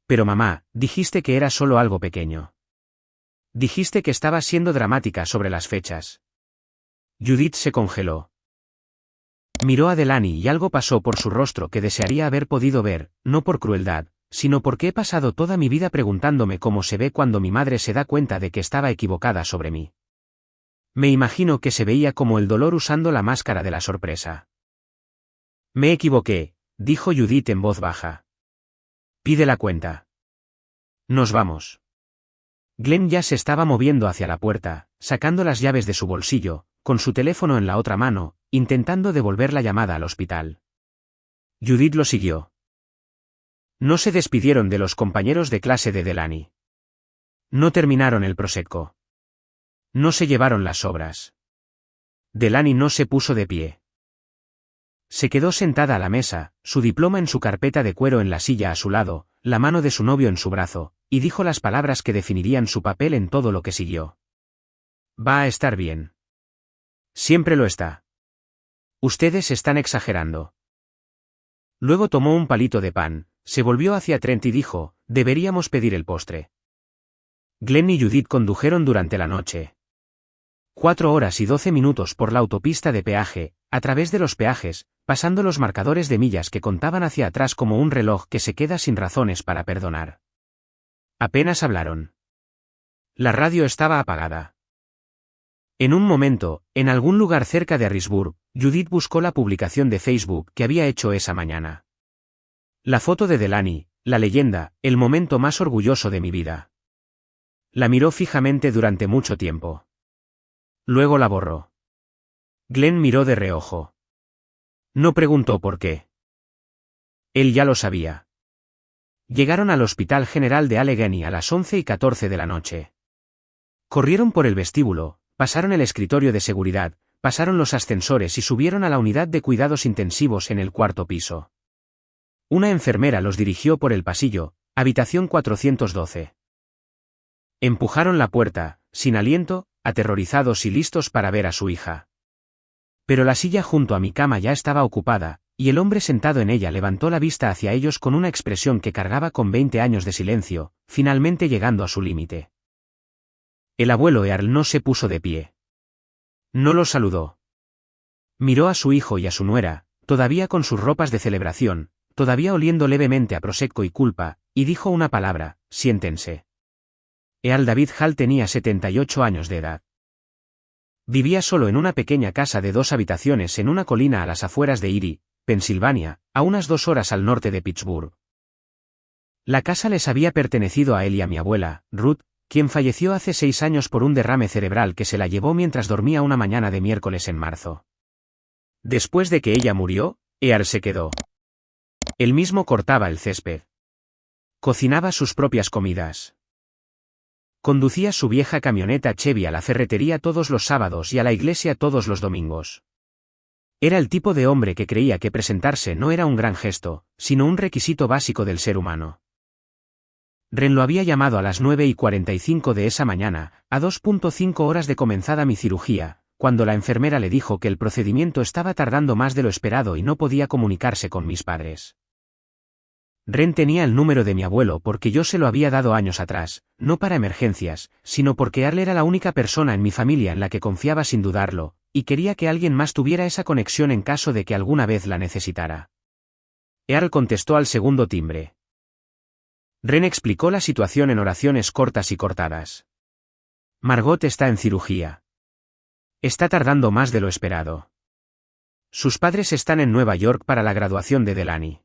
S1: «Pero mamá, dijiste que era solo algo pequeño. Dijiste que estaba siendo dramática sobre las fechas». Judith se congeló. Miró a Delaney y algo pasó por su rostro que desearía haber podido ver, no por crueldad, sino porque he pasado toda mi vida preguntándome cómo se ve cuando mi madre se da cuenta de que estaba equivocada sobre mí. Me imagino que se veía como el dolor usando la máscara de la sorpresa. «Me equivoqué», dijo Judith en voz baja. «Pide la cuenta». «Nos vamos». Glenn ya se estaba moviendo hacia la puerta, sacando las llaves de su bolsillo, con su teléfono en la otra mano, intentando devolver la llamada al hospital. Judith lo siguió. No se despidieron de los compañeros de clase de Delaney. No terminaron el prosecco. No se llevaron las sobras. Delaney no se puso de pie. Se quedó sentada a la mesa, su diploma en su carpeta de cuero en la silla a su lado, la mano de su novio en su brazo, y dijo las palabras que definirían su papel en todo lo que siguió. «Va a estar bien. Siempre lo está. Ustedes están exagerando». Luego tomó un palito de pan, se volvió hacia Trent y dijo, «Deberíamos pedir el postre». Glenn y Judith condujeron durante la noche. 4 horas y 12 minutos por la autopista de peaje, a través de los peajes, pasando los marcadores de millas que contaban hacia atrás como un reloj que se queda sin razones para perdonar. Apenas hablaron. La radio estaba apagada. En un momento, en algún lugar cerca de Harrisburg, Judith buscó la publicación de Facebook que había hecho esa mañana. La foto de Delaney, la leyenda, el momento más orgulloso de mi vida. La miró fijamente durante mucho tiempo. Luego la borró. Glenn miró de reojo. No preguntó por qué. Él ya lo sabía. Llegaron al Hospital General de Allegheny a las 11:14 de la noche. Corrieron por el vestíbulo, pasaron el escritorio de seguridad, pasaron los ascensores y subieron a la unidad de cuidados intensivos en el 4º piso. Una enfermera los dirigió por el pasillo, habitación 412. Empujaron la puerta, sin aliento, aterrorizados y listos para ver a su hija. Pero la silla junto a mi cama ya estaba ocupada, y el hombre sentado en ella levantó la vista hacia ellos con una expresión que cargaba con 20 años de silencio, finalmente llegando a su límite. El abuelo Earl no se puso de pie. No los saludó. Miró a su hijo y a su nuera, todavía con sus ropas de celebración, todavía oliendo levemente a prosecco y culpa, y dijo una palabra: «Siéntense». Earl David Hall tenía 78 años de edad. Vivía solo en una pequeña casa de 2 habitaciones en una colina a las afueras de Erie, Pensilvania, a unas 2 horas al norte de Pittsburgh. La casa les había pertenecido a él y a mi abuela, Ruth, quien falleció hace 6 años por un derrame cerebral que se la llevó mientras dormía una mañana de miércoles en marzo. Después de que ella murió, Earl se quedó. Él mismo cortaba el césped. Cocinaba sus propias comidas. Conducía su vieja camioneta Chevy a la ferretería todos los sábados y a la iglesia todos los domingos. Era el tipo de hombre que creía que presentarse no era un gran gesto, sino un requisito básico del ser humano. Ren lo había llamado a las 9:45 de esa mañana, a 2.5 horas de comenzada mi cirugía, cuando la enfermera le dijo que el procedimiento estaba tardando más de lo esperado y no podía comunicarse con mis padres. Ren tenía el número de mi abuelo porque yo se lo había dado años atrás, no para emergencias, sino porque Earl era la única persona en mi familia en la que confiaba sin dudarlo, y quería que alguien más tuviera esa conexión en caso de que alguna vez la necesitara. Earl contestó al segundo timbre. Ren explicó la situación en oraciones cortas y cortadas. Margot está en cirugía. Está tardando más de lo esperado. Sus padres están en Nueva York para la graduación de Delaney.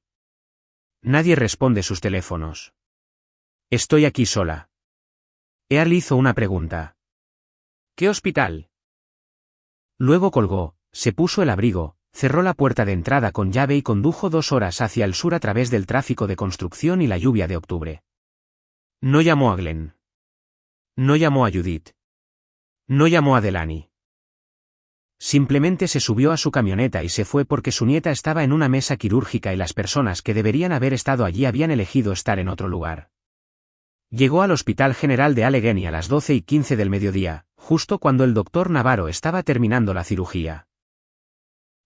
S1: Nadie responde sus teléfonos. Estoy aquí sola. Earl hizo una pregunta. ¿Qué hospital? Luego colgó, se puso el abrigo, cerró la puerta de entrada con llave y condujo 2 horas hacia el sur a través del tráfico de construcción y la lluvia de octubre. No llamó a Glenn. No llamó a Judith. No llamó a Delaney. Simplemente se subió a su camioneta y se fue porque su nieta estaba en una mesa quirúrgica y las personas que deberían haber estado allí habían elegido estar en otro lugar. Llegó al Hospital General de Allegheny a las 12:15 del mediodía, justo cuando el doctor Navarro estaba terminando la cirugía.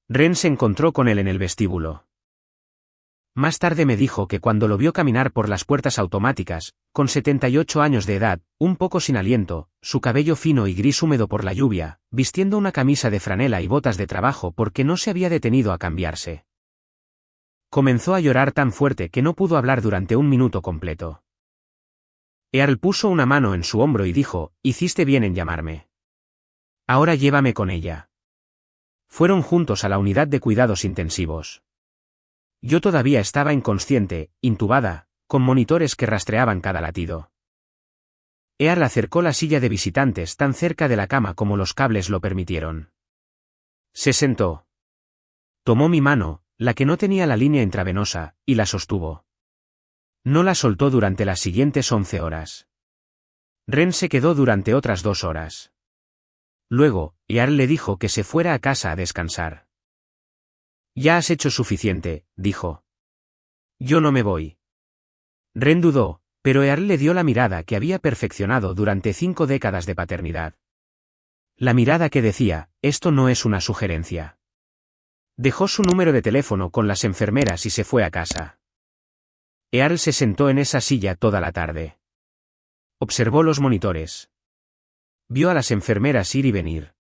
S1: Ren se encontró con él en el vestíbulo. Más tarde me dijo que cuando lo vio caminar por las puertas automáticas, con 78 años de edad, un poco sin aliento, su cabello fino y gris húmedo por la lluvia, vistiendo una camisa de franela y botas de trabajo porque no se había detenido a cambiarse. Comenzó a llorar tan fuerte que no pudo hablar durante 1 minuto completo. Earl puso una mano en su hombro y dijo, «Hiciste bien en llamarme. Ahora llévame con ella». Fueron juntos a la unidad de cuidados intensivos. Yo todavía estaba inconsciente, intubada, con monitores que rastreaban cada latido. Earl acercó la silla de visitantes tan cerca de la cama como los cables lo permitieron. Se sentó. Tomó mi mano, la que no tenía la línea intravenosa, y la sostuvo. No la soltó durante las siguientes 11 horas. Ren se quedó durante otras 2 horas. Luego, Earl le dijo que se fuera a casa a descansar. Ya has hecho suficiente, dijo. Yo no me voy. Ren dudó, pero Earl le dio la mirada que había perfeccionado durante 5 décadas de paternidad. La mirada que decía, esto no es una sugerencia. Dejó su número de teléfono con las enfermeras y se fue a casa. Earl se sentó en esa silla toda la tarde. Observó los monitores. Vio a las enfermeras ir y venir.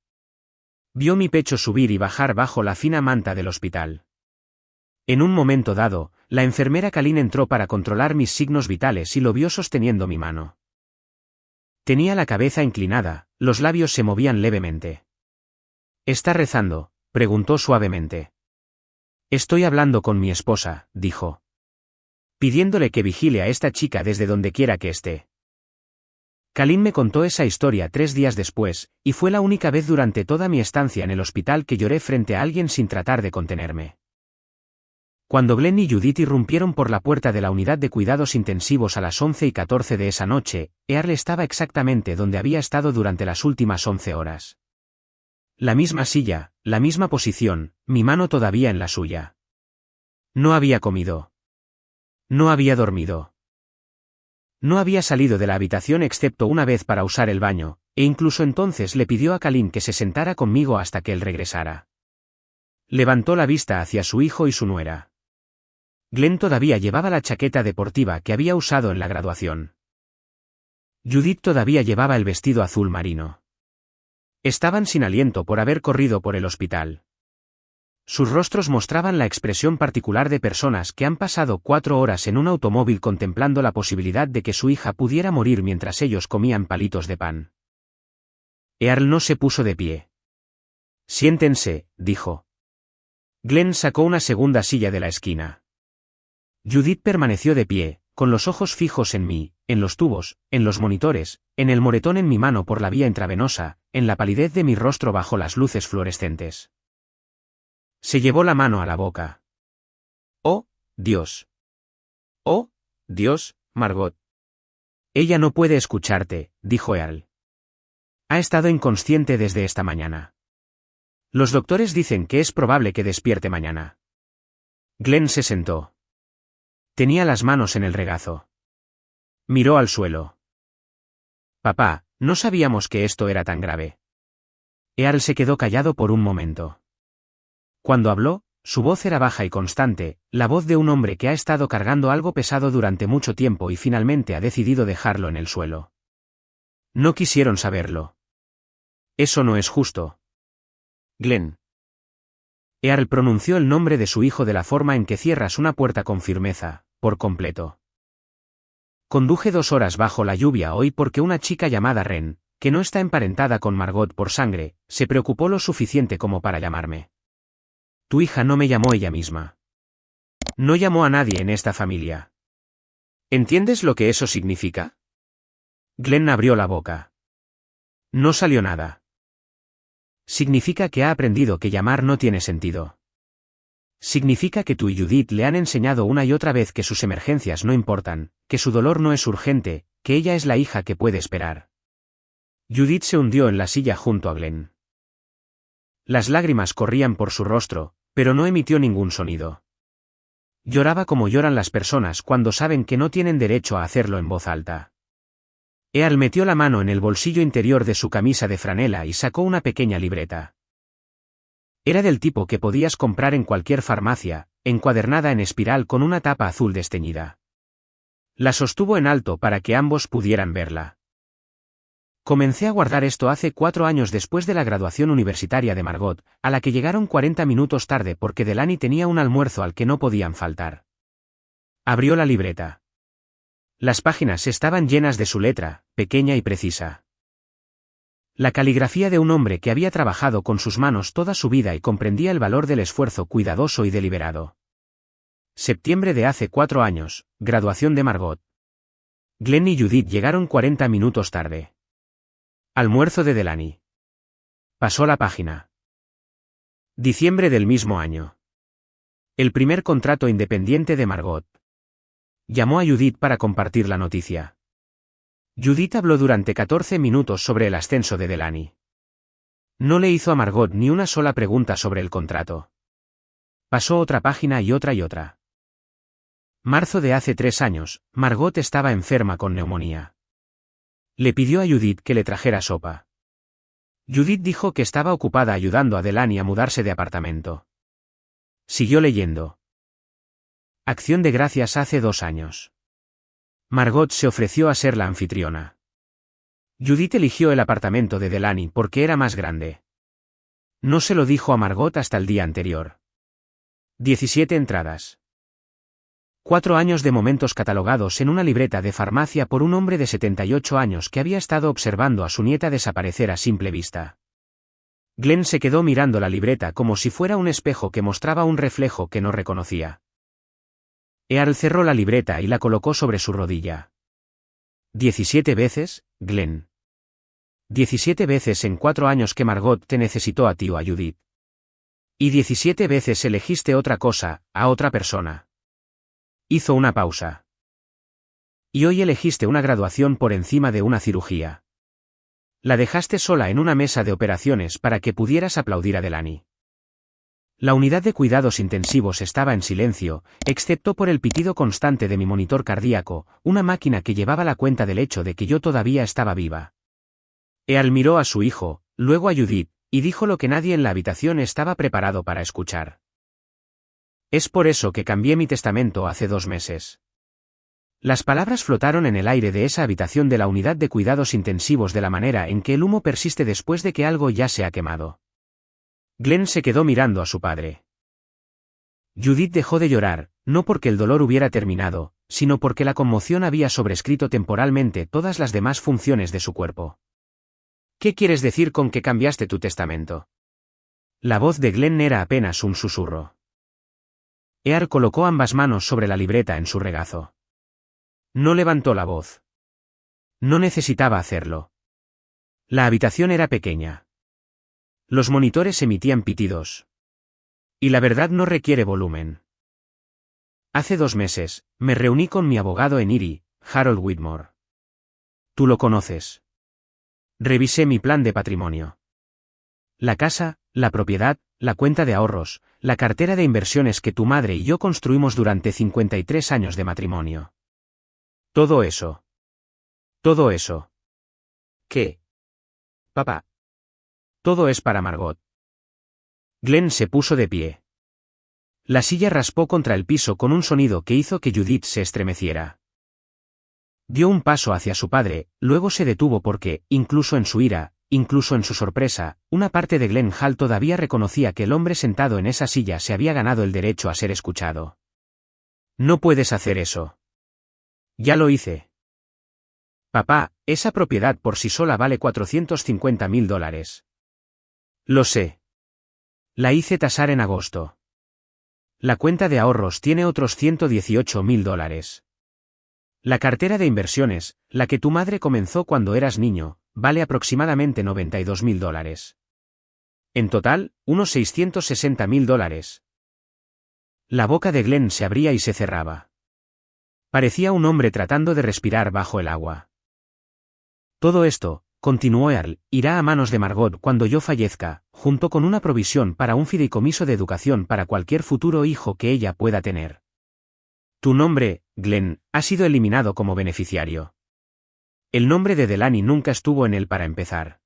S1: Vio mi pecho subir y bajar bajo la fina manta del hospital. En un momento dado, la enfermera Kalin entró para controlar mis signos vitales y lo vio sosteniendo mi mano. Tenía la cabeza inclinada, los labios se movían levemente. ¿Está rezando?, preguntó suavemente. Estoy hablando con mi esposa, dijo. Pidiéndole que vigile a esta chica desde donde quiera que esté. Kalin me contó esa historia 3 días después, y fue la única vez durante toda mi estancia en el hospital que lloré frente a alguien sin tratar de contenerme. Cuando Glenn y Judith irrumpieron por la puerta de la unidad de cuidados intensivos a las 11:14 de esa noche, Earl estaba exactamente donde había estado durante las últimas 11 horas. La misma silla, la misma posición, mi mano todavía en la suya. No había comido. No había dormido. No había salido de la habitación excepto una vez para usar el baño, e incluso entonces le pidió a Kalin que se sentara conmigo hasta que él regresara. Levantó la vista hacia su hijo y su nuera. Glenn todavía llevaba la chaqueta deportiva que había usado en la graduación. Judith todavía llevaba el vestido azul marino. Estaban sin aliento por haber corrido por el hospital. Sus rostros mostraban la expresión particular de personas que han pasado 4 horas en un automóvil contemplando la posibilidad de que su hija pudiera morir mientras ellos comían palitos de pan. Earl no se puso de pie. Siéntense, dijo. Glenn sacó una segunda silla de la esquina. Judith permaneció de pie, con los ojos fijos en mí, en los tubos, en los monitores, en el moretón en mi mano por la vía intravenosa, en la palidez de mi rostro bajo las luces fluorescentes. Se llevó la mano a la boca. ¡Oh, Dios! ¡Oh, Dios, Margot! Ella no puede escucharte, dijo Earl. Ha estado inconsciente desde esta mañana. Los doctores dicen que es probable que despierte mañana. Glenn se sentó. Tenía las manos en el regazo. Miró al suelo. Papá, no sabíamos que esto era tan grave. Earl se quedó callado por un momento. Cuando habló, su voz era baja y constante, la voz de un hombre que ha estado cargando algo pesado durante mucho tiempo y finalmente ha decidido dejarlo en el suelo. No quisieron saberlo. Eso no es justo. Glenn. Earl pronunció el nombre de su hijo de la forma en que cierras una puerta con firmeza, por completo. Conduje 2 horas bajo la lluvia hoy porque una chica llamada Ren, que no está emparentada con Margot por sangre, se preocupó lo suficiente como para llamarme. Tu hija no me llamó ella misma. No llamó a nadie en esta familia. ¿Entiendes lo que eso significa? Glenn abrió la boca. No salió nada. Significa que ha aprendido que llamar no tiene sentido. Significa que tú y Judith le han enseñado una y otra vez que sus emergencias no importan, que su dolor no es urgente, que ella es la hija que puede esperar. Judith se hundió en la silla junto a Glenn. Las lágrimas corrían por su rostro, pero no emitió ningún sonido. Lloraba como lloran las personas cuando saben que no tienen derecho a hacerlo en voz alta. Earl metió la mano en el bolsillo interior de su camisa de franela y sacó una pequeña libreta. Era del tipo que podías comprar en cualquier farmacia, encuadernada en espiral con una tapa azul desteñida. La sostuvo en alto para que ambos pudieran verla. Comencé a guardar esto hace 4 años después de la graduación universitaria de Margot, a la que llegaron 40 minutos tarde porque Delaney tenía un almuerzo al que no podían faltar. Abrió la libreta. Las páginas estaban llenas de su letra, pequeña y precisa. La caligrafía de un hombre que había trabajado con sus manos toda su vida y comprendía el valor del esfuerzo cuidadoso y deliberado. Septiembre de hace 4 años, graduación de Margot. Glenn y Judith llegaron 40 minutos tarde. Almuerzo de Delaney. Pasó la página. Diciembre del mismo año. El primer contrato independiente de Margot. Llamó a Judith para compartir la noticia. Judith habló durante 14 minutos sobre el ascenso de Delaney. No le hizo a Margot ni una sola pregunta sobre el contrato. Pasó otra página y otra y otra. Marzo de hace 3 años, Margot estaba enferma con neumonía. Le pidió a Judith que le trajera sopa. Judith dijo que estaba ocupada ayudando a Delaney a mudarse de apartamento. Siguió leyendo. Acción de gracias hace 2 años. Margot se ofreció a ser la anfitriona. Judith eligió el apartamento de Delaney porque era más grande. No se lo dijo a Margot hasta el día anterior. 17 entradas. 4 años de momentos catalogados en una libreta de farmacia por un hombre de 78 años que había estado observando a su nieta desaparecer a simple vista. Glenn se quedó mirando la libreta como si fuera un espejo que mostraba un reflejo que no reconocía. Earl cerró la libreta y la colocó sobre su rodilla. 17 veces, Glenn. 17 veces en 4 años que Margot te necesitó a ti o a Judith. Y 17 veces elegiste otra cosa, a otra persona. Hizo una pausa. Y hoy elegiste una graduación por encima de una cirugía. La dejaste sola en una mesa de operaciones para que pudieras aplaudir a Delaney. La unidad de cuidados intensivos estaba en silencio, excepto por el pitido constante de mi monitor cardíaco, una máquina que llevaba la cuenta del hecho de que yo todavía estaba viva. Earl miró a su hijo, luego a Judith, y dijo lo que nadie en la habitación estaba preparado para escuchar. Es por eso que cambié mi testamento hace 2 meses. Las palabras flotaron en el aire de esa habitación de la unidad de cuidados intensivos de la manera en que el humo persiste después de que algo ya se ha quemado. Glenn se quedó mirando a su padre. Judith dejó de llorar, no porque el dolor hubiera terminado, sino porque la conmoción había sobrescrito temporalmente todas las demás funciones de su cuerpo. ¿Qué quieres decir con que cambiaste tu testamento? La voz de Glenn era apenas un susurro. Earl colocó ambas manos sobre la libreta en su regazo. No levantó la voz. No necesitaba hacerlo. La habitación era pequeña. Los monitores emitían pitidos. Y la verdad no requiere volumen. Hace 2 meses, me reuní con mi abogado en Erie, Harold Whitmore. Tú lo conoces. Revisé mi plan de patrimonio. La casa, la propiedad, la cuenta de ahorros, la cartera de inversiones que tu madre y yo construimos durante 53 años de matrimonio. Todo eso. Todo eso. ¿Qué? Papá. Todo es para Margot. Glenn se puso de pie. La silla raspó contra el piso con un sonido que hizo que Judith se estremeciera. Dio un paso hacia su padre, luego se detuvo porque, incluso en su ira, incluso en su sorpresa, una parte de Glenn Hall todavía reconocía que el hombre sentado en esa silla se había ganado el derecho a ser escuchado. No puedes hacer eso. Ya lo hice. Papá, esa propiedad por sí sola vale $450.000. Lo sé. La hice tasar en agosto. La cuenta de ahorros tiene otros $118.000. La cartera de inversiones, la que tu madre comenzó cuando eras niño, vale aproximadamente $92.000. En total, unos $660.000. La boca de Glenn se abría y se cerraba. Parecía un hombre tratando de respirar bajo el agua. Todo esto, continuó Earl, irá a manos de Margot cuando yo fallezca, junto con una provisión para un fideicomiso de educación para cualquier futuro hijo que ella pueda tener. Tu nombre, Glenn, ha sido eliminado como beneficiario. El nombre de Delaney nunca estuvo en él para empezar.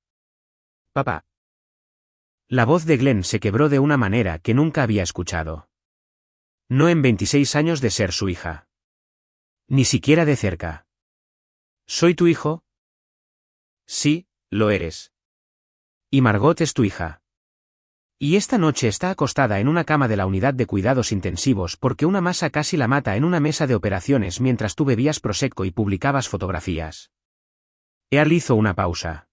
S1: Papá. La voz de Glenn se quebró de una manera que nunca había escuchado. No en 26 años de ser su hija. Ni siquiera de cerca. ¿Soy tu hijo? Sí, lo eres. Y Margot es tu hija. Y esta noche está acostada en una cama de la unidad de cuidados intensivos porque una masa casi la mata en una mesa de operaciones mientras tú bebías prosecco y publicabas fotografías. Earl hizo una pausa.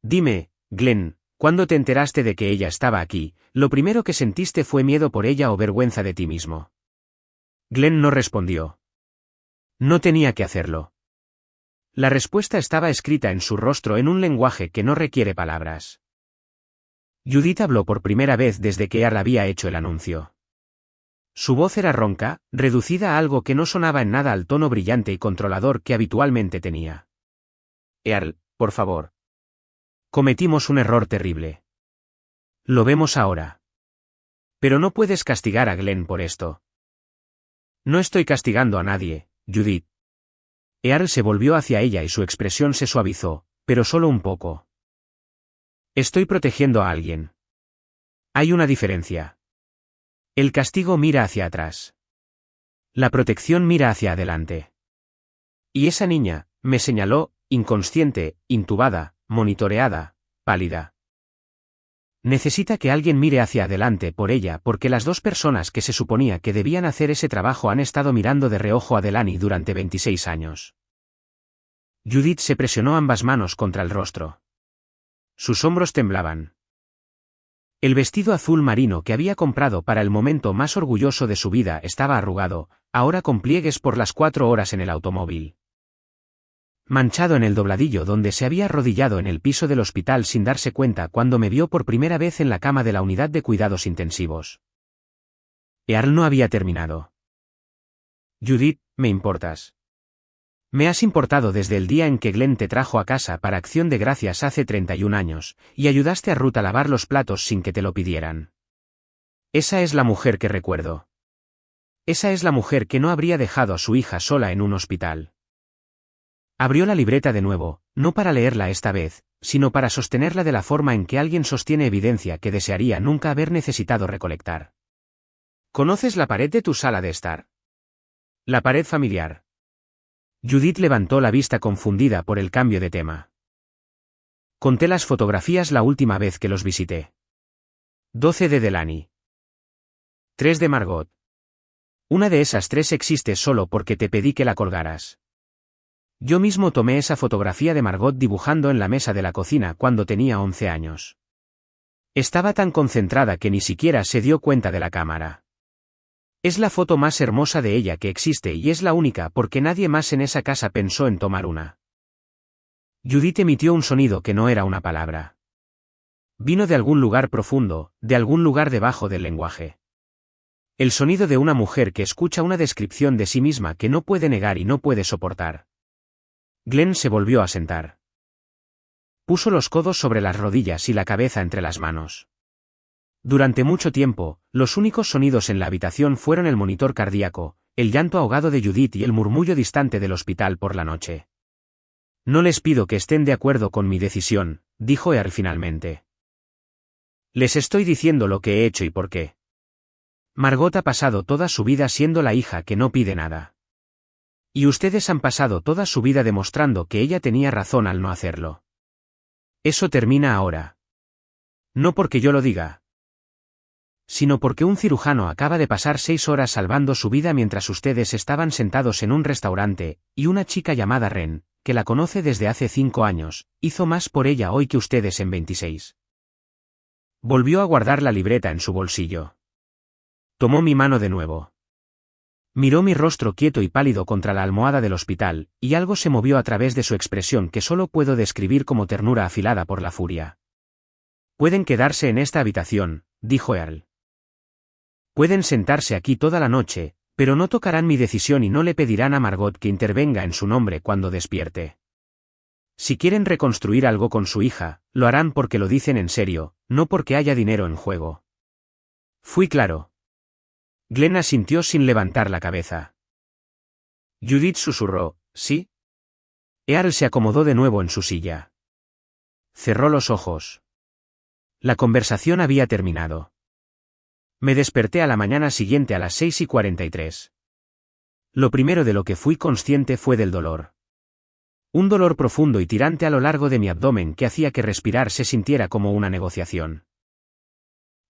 S1: Dime, Glenn, ¿cuándo te enteraste de que ella estaba aquí, lo primero que sentiste fue miedo por ella o vergüenza de ti mismo? Glenn no respondió. No tenía que hacerlo. La respuesta estaba escrita en su rostro en un lenguaje que no requiere palabras. Judith habló por primera vez desde que Earl había hecho el anuncio. Su voz era ronca, reducida a algo que no sonaba en nada al tono brillante y controlador que habitualmente tenía. Earl, por favor. Cometimos un error terrible. Lo vemos ahora. Pero no puedes castigar a Glenn por esto. No estoy castigando a nadie, Judith. Earl se volvió hacia ella y su expresión se suavizó, pero solo un poco. Estoy protegiendo a alguien. Hay una diferencia. El castigo mira hacia atrás. La protección mira hacia adelante. Y esa niña, me señaló, inconsciente, intubada, monitoreada, pálida. Necesita que alguien mire hacia adelante por ella porque las dos personas que se suponía que debían hacer ese trabajo han estado mirando de reojo a Delaney durante 26 años. Judith se presionó ambas manos contra el rostro. Sus hombros temblaban. El vestido azul marino que había comprado para el momento más orgulloso de su vida estaba arrugado, ahora con pliegues por las 4 horas en el automóvil. Manchado en el dobladillo donde se había arrodillado en el piso del hospital sin darse cuenta cuando me vio por primera vez en la cama de la unidad de cuidados intensivos. Earl no había terminado. Judith, me importas. Me has importado desde el día en que Glenn te trajo a casa para Acción de Gracias hace 31 años, y ayudaste a Ruth a lavar los platos sin que te lo pidieran. Esa es la mujer que recuerdo. Esa es la mujer que no habría dejado a su hija sola en un hospital. Abrió la libreta de nuevo, no para leerla esta vez, sino para sostenerla de la forma en que alguien sostiene evidencia que desearía nunca haber necesitado recolectar. ¿Conoces la pared de tu sala de estar? La pared familiar. Judith levantó la vista confundida por el cambio de tema. Conté las fotografías la última vez que los visité. 12 de Delaney. 3 de Margot. Una de esas 3 existe solo porque te pedí que la colgaras. Yo mismo tomé esa fotografía de Margot dibujando en la mesa de la cocina cuando tenía 11 años. Estaba tan concentrada que ni siquiera se dio cuenta de la cámara. Es la foto más hermosa de ella que existe y es la única porque nadie más en esa casa pensó en tomar una. Judith emitió un sonido que no era una palabra. Vino de algún lugar profundo, de algún lugar debajo del lenguaje. El sonido de una mujer que escucha una descripción de sí misma que no puede negar y no puede soportar. Glenn se volvió a sentar. Puso los codos sobre las rodillas y la cabeza entre las manos. Durante mucho tiempo, los únicos sonidos en la habitación fueron el monitor cardíaco, el llanto ahogado de Judith y el murmullo distante del hospital por la noche. No les pido que estén de acuerdo con mi decisión, dijo Earl finalmente. Les estoy diciendo lo que he hecho y por qué. Margot ha pasado toda su vida siendo la hija que no pide nada. Y ustedes han pasado toda su vida demostrando que ella tenía razón al no hacerlo. Eso termina ahora. No porque yo lo diga, sino porque un cirujano acaba de pasar 6 horas salvando su vida mientras ustedes estaban sentados en un restaurante, y una chica llamada Ren, que la conoce desde hace 5 años, hizo más por ella hoy que ustedes en 26. Volvió a guardar la libreta en su bolsillo. Tomó mi mano de nuevo. Miró mi rostro quieto y pálido contra la almohada del hospital, y algo se movió a través de su expresión que solo puedo describir como ternura afilada por la furia. Pueden quedarse en esta habitación, dijo Earl. Pueden sentarse aquí toda la noche, pero no tocarán mi decisión y no le pedirán a Margot que intervenga en su nombre cuando despierte. Si quieren reconstruir algo con su hija, lo harán porque lo dicen en serio, no porque haya dinero en juego. Fui claro. Glenn asintió sin levantar la cabeza. Judith susurró, ¿sí? Earl se acomodó de nuevo en su silla. Cerró los ojos. La conversación había terminado. Me desperté a la mañana siguiente a las 6:43. Lo primero de lo que fui consciente fue del dolor. Un dolor profundo y tirante a lo largo de mi abdomen que hacía que respirar se sintiera como una negociación.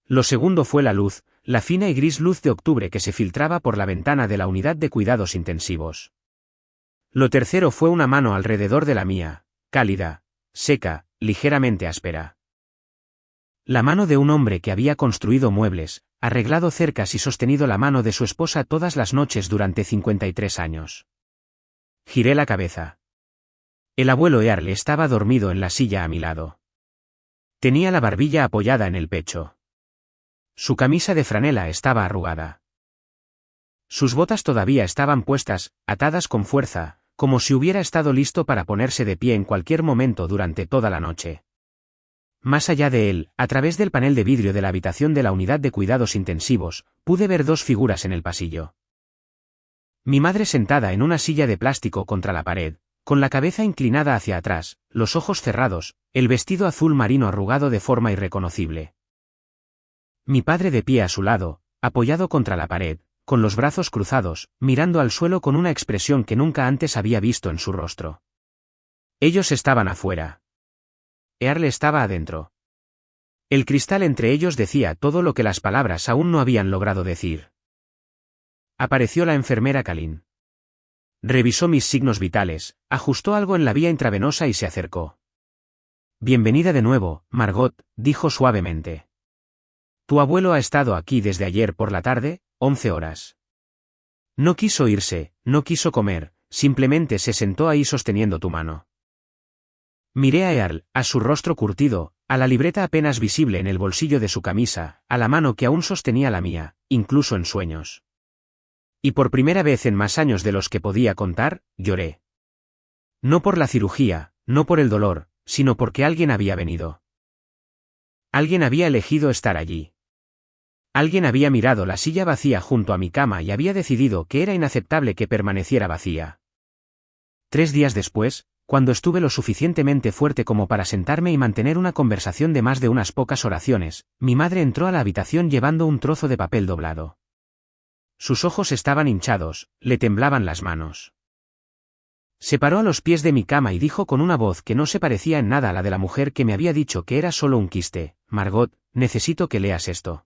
S1: Lo segundo fue la luz, la fina y gris luz de octubre que se filtraba por la ventana de la unidad de cuidados intensivos. Lo tercero fue una mano alrededor de la mía, cálida, seca, ligeramente áspera. La mano de un hombre que había construido muebles, arreglado cercas y sostenido la mano de su esposa todas las noches durante 53 años. Giré la cabeza. El abuelo Earl estaba dormido en la silla a mi lado. Tenía la barbilla apoyada en el pecho. Su camisa de franela estaba arrugada. Sus botas todavía estaban puestas, atadas con fuerza, como si hubiera estado listo para ponerse de pie en cualquier momento durante toda la noche. Más allá de él, a través del panel de vidrio de la habitación de la unidad de cuidados intensivos, pude ver 2 figuras en el pasillo. Mi madre sentada en una silla de plástico contra la pared, con la cabeza inclinada hacia atrás, los ojos cerrados, el vestido azul marino arrugado de forma irreconocible. Mi padre de pie a su lado, apoyado contra la pared, con los brazos cruzados, mirando al suelo con una expresión que nunca antes había visto en su rostro. Ellos estaban afuera. Earl estaba adentro. El cristal entre ellos decía todo lo que las palabras aún no habían logrado decir. Apareció la enfermera Kalin. Revisó mis signos vitales, ajustó algo en la vía intravenosa y se acercó. Bienvenida de nuevo, Margot, dijo suavemente. Tu abuelo ha estado aquí desde ayer por la tarde, 11 horas. No quiso irse, no quiso comer, simplemente se sentó ahí sosteniendo tu mano. Miré a Earl, a su rostro curtido, a la libreta apenas visible en el bolsillo de su camisa, a la mano que aún sostenía la mía, incluso en sueños. Y por primera vez en más años de los que podía contar, lloré. No por la cirugía, no por el dolor, sino porque alguien había venido. Alguien había elegido estar allí. Alguien había mirado la silla vacía junto a mi cama y había decidido que era inaceptable que permaneciera vacía. 3 días después, cuando estuve lo suficientemente fuerte como para sentarme y mantener una conversación de más de unas pocas oraciones, mi madre entró a la habitación llevando un trozo de papel doblado. Sus ojos estaban hinchados, le temblaban las manos. Se paró a los pies de mi cama y dijo con una voz que no se parecía en nada a la de la mujer que me había dicho que era solo un quiste: Margot, necesito que leas esto.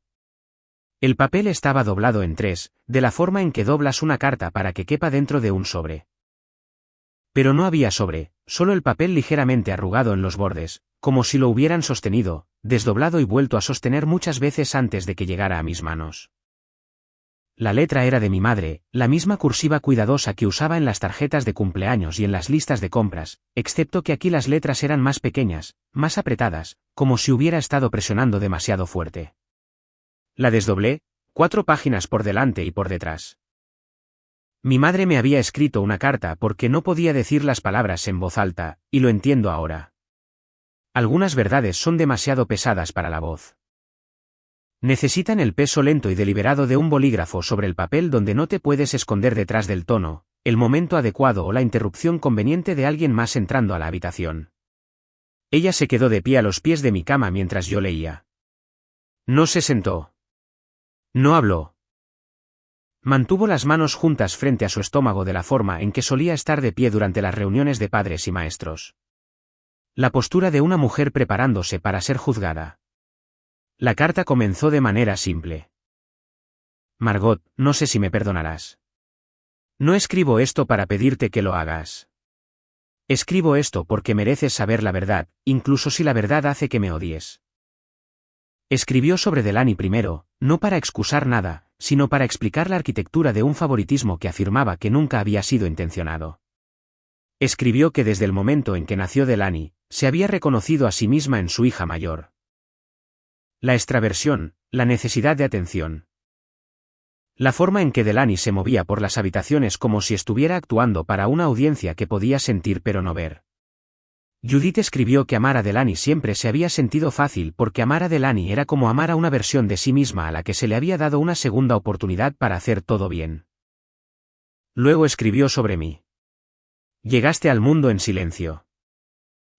S1: El papel estaba doblado en 3, de la forma en que doblas una carta para que quepa dentro de un sobre. Pero no había sobre, solo el papel ligeramente arrugado en los bordes, como si lo hubieran sostenido, desdoblado y vuelto a sostener muchas veces antes de que llegara a mis manos. La letra era de mi madre, la misma cursiva cuidadosa que usaba en las tarjetas de cumpleaños y en las listas de compras, excepto que aquí las letras eran más pequeñas, más apretadas, como si hubiera estado presionando demasiado fuerte. La desdoblé, 4 páginas por delante y por detrás. Mi madre me había escrito una carta porque no podía decir las palabras en voz alta, y lo entiendo ahora. Algunas verdades son demasiado pesadas para la voz. Necesitan el peso lento y deliberado de un bolígrafo sobre el papel donde no te puedes esconder detrás del tono, el momento adecuado o la interrupción conveniente de alguien más entrando a la habitación. Ella se quedó de pie a los pies de mi cama mientras yo leía. No se sentó. No habló. Mantuvo las manos juntas frente a su estómago de la forma en que solía estar de pie durante las reuniones de padres y maestros. La postura de una mujer preparándose para ser juzgada. La carta comenzó de manera simple. Margot, no sé si me perdonarás. No escribo esto para pedirte que lo hagas. Escribo esto porque mereces saber la verdad, incluso si la verdad hace que me odies. Escribió sobre Delaney primero, no para excusar nada, sino para explicar la arquitectura de un favoritismo que afirmaba que nunca había sido intencionado. Escribió que desde el momento en que nació Delaney, se había reconocido a sí misma en su hija mayor. La extraversión, la necesidad de atención. La forma en que Delaney se movía por las habitaciones como si estuviera actuando para una audiencia que podía sentir pero no ver. Judith escribió que amar a Delaney siempre se había sentido fácil porque amar a Delaney era como amar a una versión de sí misma a la que se le había dado una segunda oportunidad para hacer todo bien. Luego escribió sobre mí. Llegaste al mundo en silencio.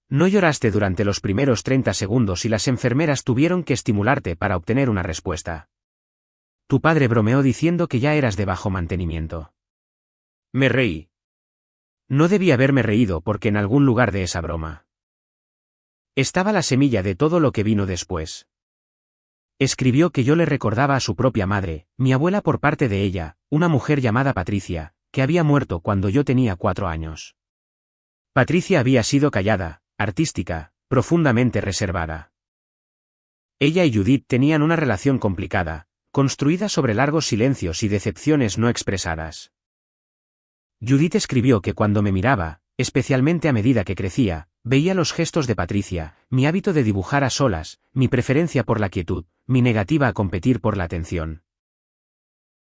S1: No lloraste durante los primeros 30 segundos y las enfermeras tuvieron que estimularte para obtener una respuesta. Tu padre bromeó diciendo que ya eras de bajo mantenimiento. Me reí. No debí haberme reído porque en algún lugar de esa broma estaba la semilla de todo lo que vino después. Escribió que yo le recordaba a su propia madre, mi abuela por parte de ella, una mujer llamada Patricia, que había muerto cuando yo tenía 4 años. Patricia había sido callada, artística, profundamente reservada. Ella y Judith tenían una relación complicada, construida sobre largos silencios y decepciones no expresadas. Judith escribió que cuando me miraba, especialmente a medida que crecía, veía los gestos de Patricia, mi hábito de dibujar a solas, mi preferencia por la quietud, mi negativa a competir por la atención.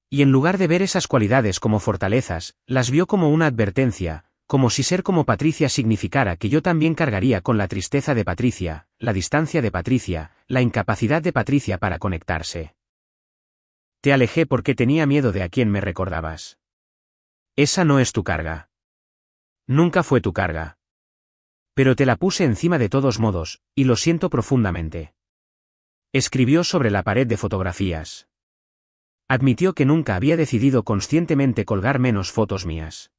S1: Y en lugar de ver esas cualidades como fortalezas, las vio como una advertencia, como si ser como Patricia significara que yo también cargaría con la tristeza de Patricia, la distancia de Patricia, la incapacidad de Patricia para conectarse. Te alejé porque tenía miedo de a quién me recordabas. Esa no es tu carga. Nunca fue tu carga. Pero te la puse encima de todos modos, y lo siento profundamente. Escribió sobre la pared de fotografías. Admitió que nunca había decidido conscientemente colgar menos fotos mías.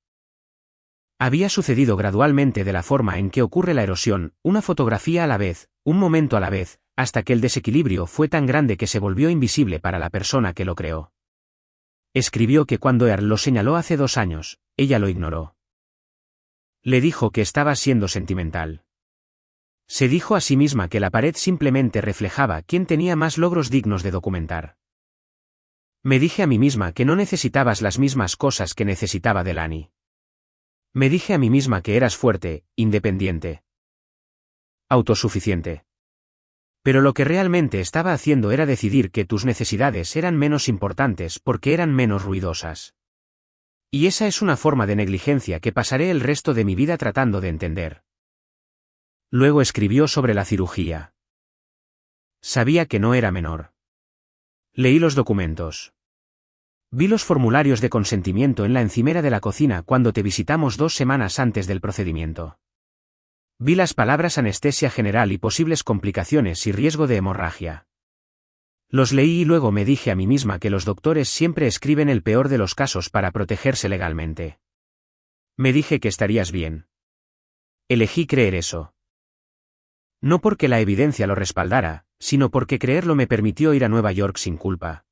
S1: Había sucedido gradualmente de la forma en que ocurre la erosión, una fotografía a la vez, un momento a la vez, hasta que el desequilibrio fue tan grande que se volvió invisible para la persona que lo creó. Escribió que cuando Earl lo señaló hace 2 años, ella lo ignoró. Le dijo que estaba siendo sentimental. Se dijo a sí misma que la pared simplemente reflejaba quién tenía más logros dignos de documentar. Me dije a mí misma que no necesitabas las mismas cosas que necesitaba Delaney. Me dije a mí misma que eras fuerte, independiente, autosuficiente. Pero lo que realmente estaba haciendo era decidir que tus necesidades eran menos importantes porque eran menos ruidosas. Y esa es una forma de negligencia que pasaré el resto de mi vida tratando de entender. Luego escribió sobre la cirugía. Sabía que no era menor. Leí los documentos. Vi los formularios de consentimiento en la encimera de la cocina cuando te visitamos 2 semanas antes del procedimiento. Vi las palabras anestesia general y posibles complicaciones y riesgo de hemorragia. Los leí y luego me dije a mí misma que los doctores siempre escriben el peor de los casos para protegerse legalmente. Me dije que estarías bien. Elegí creer eso. No porque la evidencia lo respaldara, sino porque creerlo me permitió ir a Nueva York sin culpa.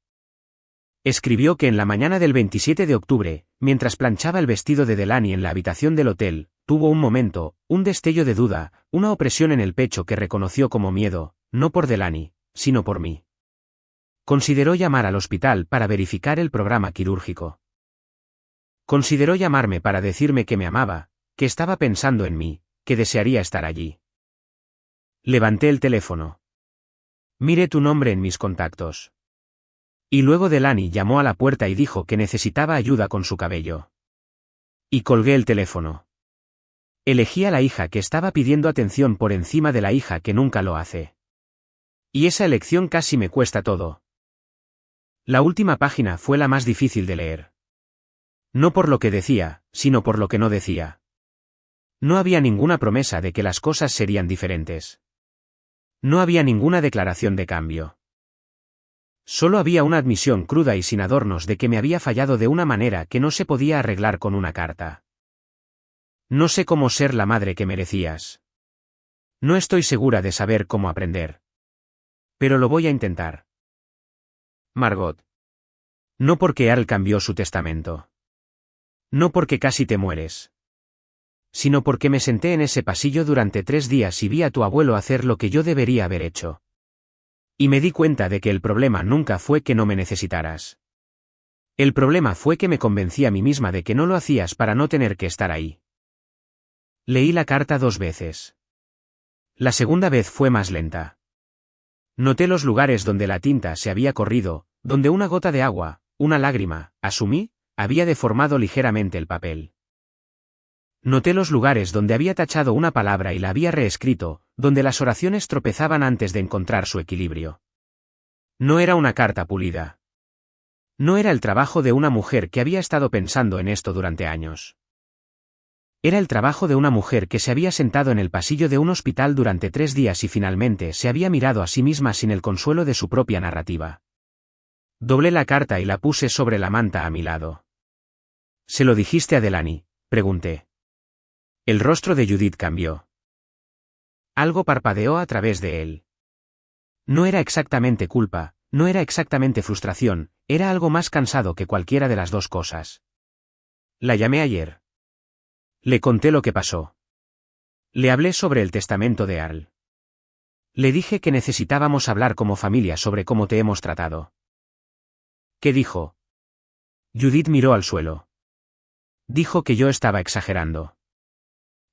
S1: Escribió que en la mañana del 27 de octubre, mientras planchaba el vestido de Delaney en la habitación del hotel, tuvo un momento, un destello de duda, una opresión en el pecho que reconoció como miedo, no por Delaney, sino por mí. Consideró llamar al hospital para verificar el programa quirúrgico. Consideró llamarme para decirme que me amaba, que estaba pensando en mí, que desearía estar allí. Levanté el teléfono. Miré tu nombre en mis contactos. Y luego Delaney llamó a la puerta y dijo que necesitaba ayuda con su cabello. Y colgué el teléfono. Elegí a la hija que estaba pidiendo atención por encima de la hija que nunca lo hace. Y esa elección casi me cuesta todo. La última página fue la más difícil de leer. No por lo que decía, sino por lo que no decía. No había ninguna promesa de que las cosas serían diferentes. No había ninguna declaración de cambio. Solo había una admisión cruda y sin adornos de que me había fallado de una manera que no se podía arreglar con una carta. No sé cómo ser la madre que merecías. No estoy segura de saber cómo aprender. Pero lo voy a intentar. Margot. No porque Earl cambió su testamento. No porque casi te mueres. Sino porque me senté en ese pasillo durante 3 días y vi a tu abuelo hacer lo que yo debería haber hecho. Y me di cuenta de que el problema nunca fue que no me necesitaras. El problema fue que me convencí a mí misma de que no lo hacías para no tener que estar ahí. Leí la carta 2 veces. La segunda vez fue más lenta. Noté los lugares donde la tinta se había corrido, donde una gota de agua, una lágrima, asumí, había deformado ligeramente el papel. Noté los lugares donde había tachado una palabra y la había reescrito, donde las oraciones tropezaban antes de encontrar su equilibrio. No era una carta pulida. No era el trabajo de una mujer que había estado pensando en esto durante años. Era el trabajo de una mujer que se había sentado en el pasillo de un hospital durante 3 días y finalmente se había mirado a sí misma sin el consuelo de su propia narrativa. Doblé la carta y la puse sobre la manta a mi lado. ¿Se lo dijiste a Delaney?, pregunté. El rostro de Judith cambió. Algo parpadeó a través de él. No era exactamente culpa, no era exactamente frustración, era algo más cansado que cualquiera de las dos cosas. La llamé ayer. Le conté lo que pasó. Le hablé sobre el testamento de Earl. Le dije que necesitábamos hablar como familia sobre cómo te hemos tratado. ¿Qué dijo? Judith miró al suelo. Dijo que yo estaba exagerando.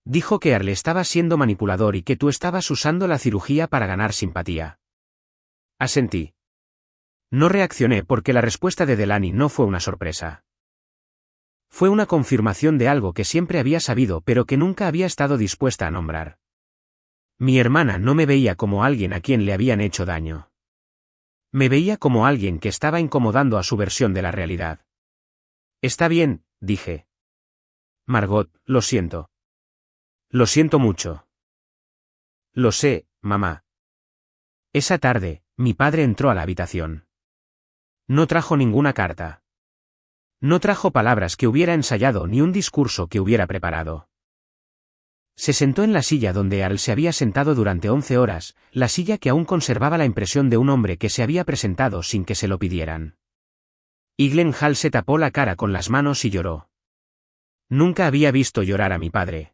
S1: Dijo que Earl estaba siendo manipulador y que tú estabas usando la cirugía para ganar simpatía. Asentí. No reaccioné porque la respuesta de Delaney no fue una sorpresa. Fue una confirmación de algo que siempre había sabido pero que nunca había estado dispuesta a nombrar. Mi hermana no me veía como alguien a quien le habían hecho daño. Me veía como alguien que estaba incomodando a su versión de la realidad. Está bien, dije. Margot, lo siento. Lo siento mucho. Lo sé, mamá. Esa tarde, mi padre entró a la habitación. No trajo ninguna carta. No trajo palabras que hubiera ensayado ni un discurso que hubiera preparado. Se sentó en la silla donde Earl se había sentado durante 11 horas, la silla que aún conservaba la impresión de un hombre que se había presentado sin que se lo pidieran. Y Glenn se tapó la cara con las manos y lloró. Nunca había visto llorar a mi padre.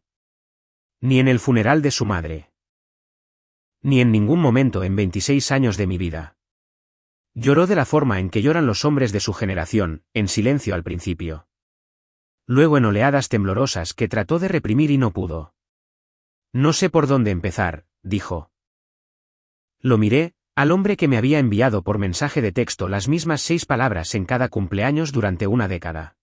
S1: Ni en el funeral de su madre. Ni en ningún momento en 26 años de mi vida. Lloró de la forma en que lloran los hombres de su generación, en silencio al principio. Luego en oleadas temblorosas que trató de reprimir y no pudo. No sé por dónde empezar, dijo. Lo miré, al hombre que me había enviado por mensaje de texto las mismas 6 palabras en cada cumpleaños durante una década.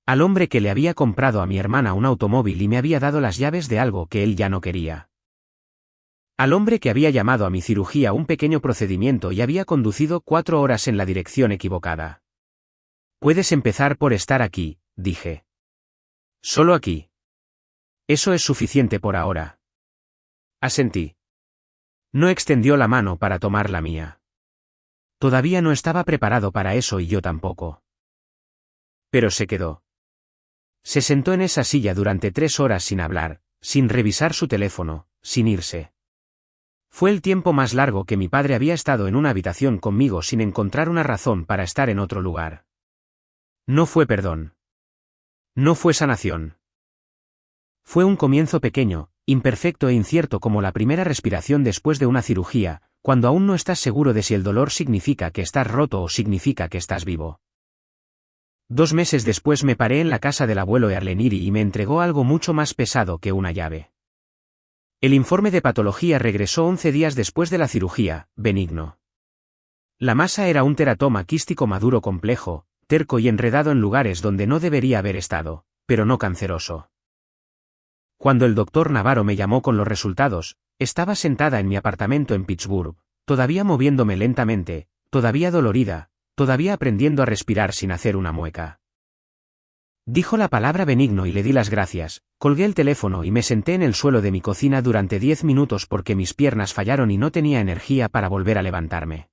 S1: Al hombre que le había comprado a mi hermana un automóvil y me había dado las llaves de algo que él ya no quería. Al hombre que había llamado a mi cirugía un pequeño procedimiento y había conducido 4 horas en la dirección equivocada. Puedes empezar por estar aquí, dije. Solo aquí. Eso es suficiente por ahora. Asentí. No extendió la mano para tomar la mía. Todavía no estaba preparado para eso y yo tampoco. Pero se quedó. Se sentó en esa silla durante 3 horas sin hablar, sin revisar su teléfono, sin irse. Fue el tiempo más largo que mi padre había estado en una habitación conmigo sin encontrar una razón para estar en otro lugar. No fue perdón. No fue sanación. Fue un comienzo pequeño, imperfecto e incierto como la primera respiración después de una cirugía, cuando aún no estás seguro de si el dolor significa que estás roto o significa que estás vivo. 2 meses después me paré en la casa del abuelo Erleniri y me entregó algo mucho más pesado que una llave. El informe de patología regresó 11 días después de la cirugía, benigno. La masa era un teratoma quístico maduro complejo, terco y enredado en lugares donde no debería haber estado, pero no canceroso. Cuando el doctor Navarro me llamó con los resultados, estaba sentada en mi apartamento en Pittsburgh, todavía moviéndome lentamente, todavía dolorida, todavía aprendiendo a respirar sin hacer una mueca. Dijo la palabra benigno y le di las gracias, colgué el teléfono y me senté en el suelo de mi cocina durante 10 minutos porque mis piernas fallaron y no tenía energía para volver a levantarme.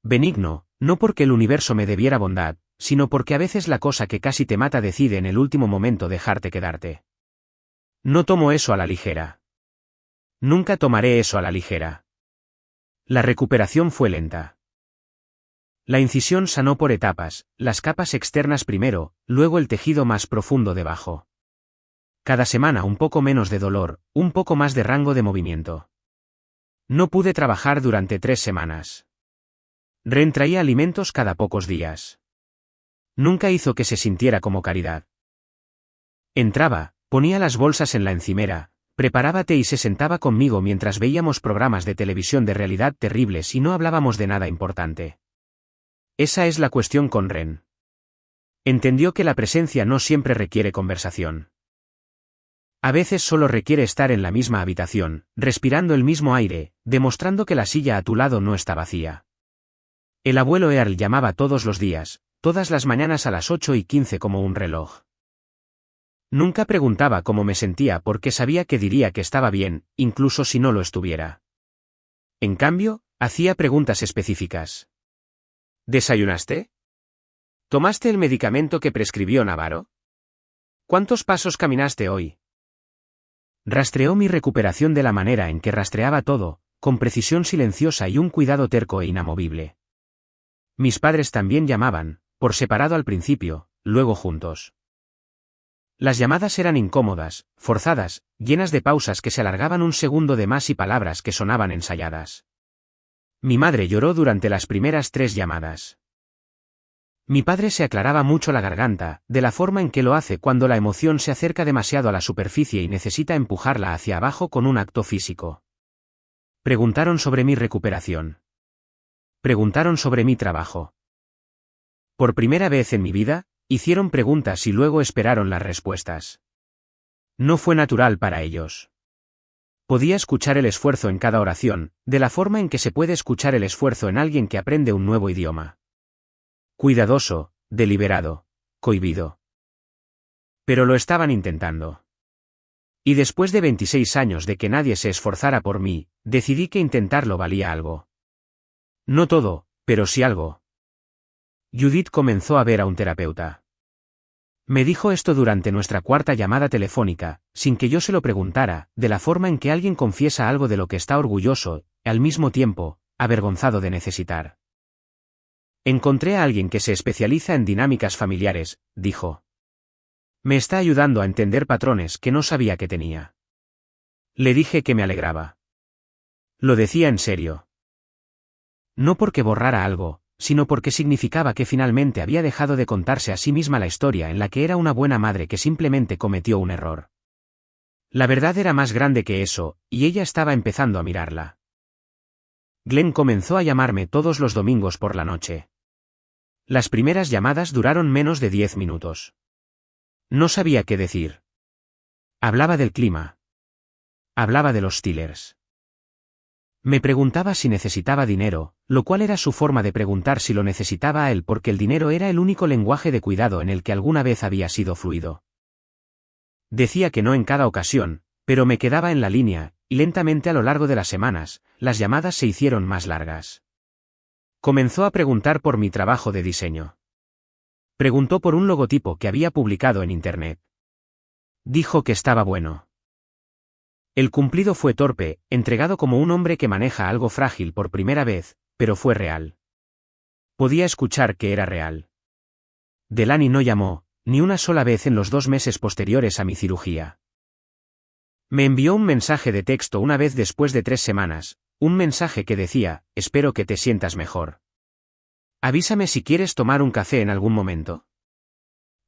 S1: Benigno, no porque el universo me debiera bondad, sino porque a veces la cosa que casi te mata decide en el último momento dejarte quedarte. No tomo eso a la ligera. Nunca tomaré eso a la ligera. La recuperación fue lenta. La incisión sanó por etapas, las capas externas primero, luego el tejido más profundo debajo. Cada semana un poco menos de dolor, un poco más de rango de movimiento. No pude trabajar durante 3 semanas. Ren traía alimentos cada pocos días. Nunca hizo que se sintiera como caridad. Entraba, ponía las bolsas en la encimera, preparaba té y se sentaba conmigo mientras veíamos programas de televisión de realidad terribles y no hablábamos de nada importante. Esa es la cuestión con Ren. Entendió que la presencia no siempre requiere conversación. A veces solo requiere estar en la misma habitación, respirando el mismo aire, demostrando que la silla a tu lado no está vacía. El abuelo Earl llamaba todos los días, todas las mañanas a las 8:15 como un reloj. Nunca preguntaba cómo me sentía porque sabía que diría que estaba bien, incluso si no lo estuviera. En cambio, hacía preguntas específicas. ¿Desayunaste? ¿Tomaste el medicamento que prescribió Navarro? ¿Cuántos pasos caminaste hoy? Rastreó mi recuperación de la manera en que rastreaba todo, con precisión silenciosa y un cuidado terco e inamovible. Mis padres también llamaban, por separado al principio, luego juntos. Las llamadas eran incómodas, forzadas, llenas de pausas que se alargaban un segundo de más y palabras que sonaban ensayadas. Mi madre lloró durante las primeras 3 llamadas. Mi padre se aclaraba mucho la garganta, de la forma en que lo hace cuando la emoción se acerca demasiado a la superficie y necesita empujarla hacia abajo con un acto físico. Preguntaron sobre mi recuperación. Preguntaron sobre mi trabajo. Por primera vez en mi vida, hicieron preguntas y luego esperaron las respuestas. No fue natural para ellos. Podía escuchar el esfuerzo en cada oración, de la forma en que se puede escuchar el esfuerzo en alguien que aprende un nuevo idioma. Cuidadoso, deliberado, cohibido. Pero lo estaban intentando. Y después de 26 años de que nadie se esforzara por mí, decidí que intentarlo valía algo. No todo, pero sí algo. Judith comenzó a ver a un terapeuta. Me dijo esto durante nuestra 4ª llamada telefónica, sin que yo se lo preguntara, de la forma en que alguien confiesa algo de lo que está orgulloso, al mismo tiempo, avergonzado de necesitar. Encontré a alguien que se especializa en dinámicas familiares, dijo. Me está ayudando a entender patrones que no sabía que tenía. Le dije que me alegraba. Lo decía en serio. No porque borrara algo, sino porque significaba que finalmente había dejado de contarse a sí misma la historia en la que era una buena madre que simplemente cometió un error. La verdad era más grande que eso, y ella estaba empezando a mirarla. Glenn comenzó a llamarme todos los domingos por la noche. Las primeras llamadas duraron menos de 10 minutos. No sabía qué decir. Hablaba del clima. Hablaba de los Steelers. Me preguntaba si necesitaba dinero, lo cual era su forma de preguntar si lo necesitaba a él porque el dinero era el único lenguaje de cuidado en el que alguna vez había sido fluido. Decía que no en cada ocasión, pero me quedaba en la línea, y lentamente a lo largo de las semanas, las llamadas se hicieron más largas. Comenzó a preguntar por mi trabajo de diseño. Preguntó por un logotipo que había publicado en Internet. Dijo que estaba bueno. El cumplido fue torpe, entregado como un hombre que maneja algo frágil por primera vez, pero fue real. Podía escuchar que era real. Delaney no llamó, ni una sola vez en los 2 meses posteriores a mi cirugía. Me envió un mensaje de texto una vez después de 3 semanas, un mensaje que decía, espero que te sientas mejor. Avísame si quieres tomar un café en algún momento.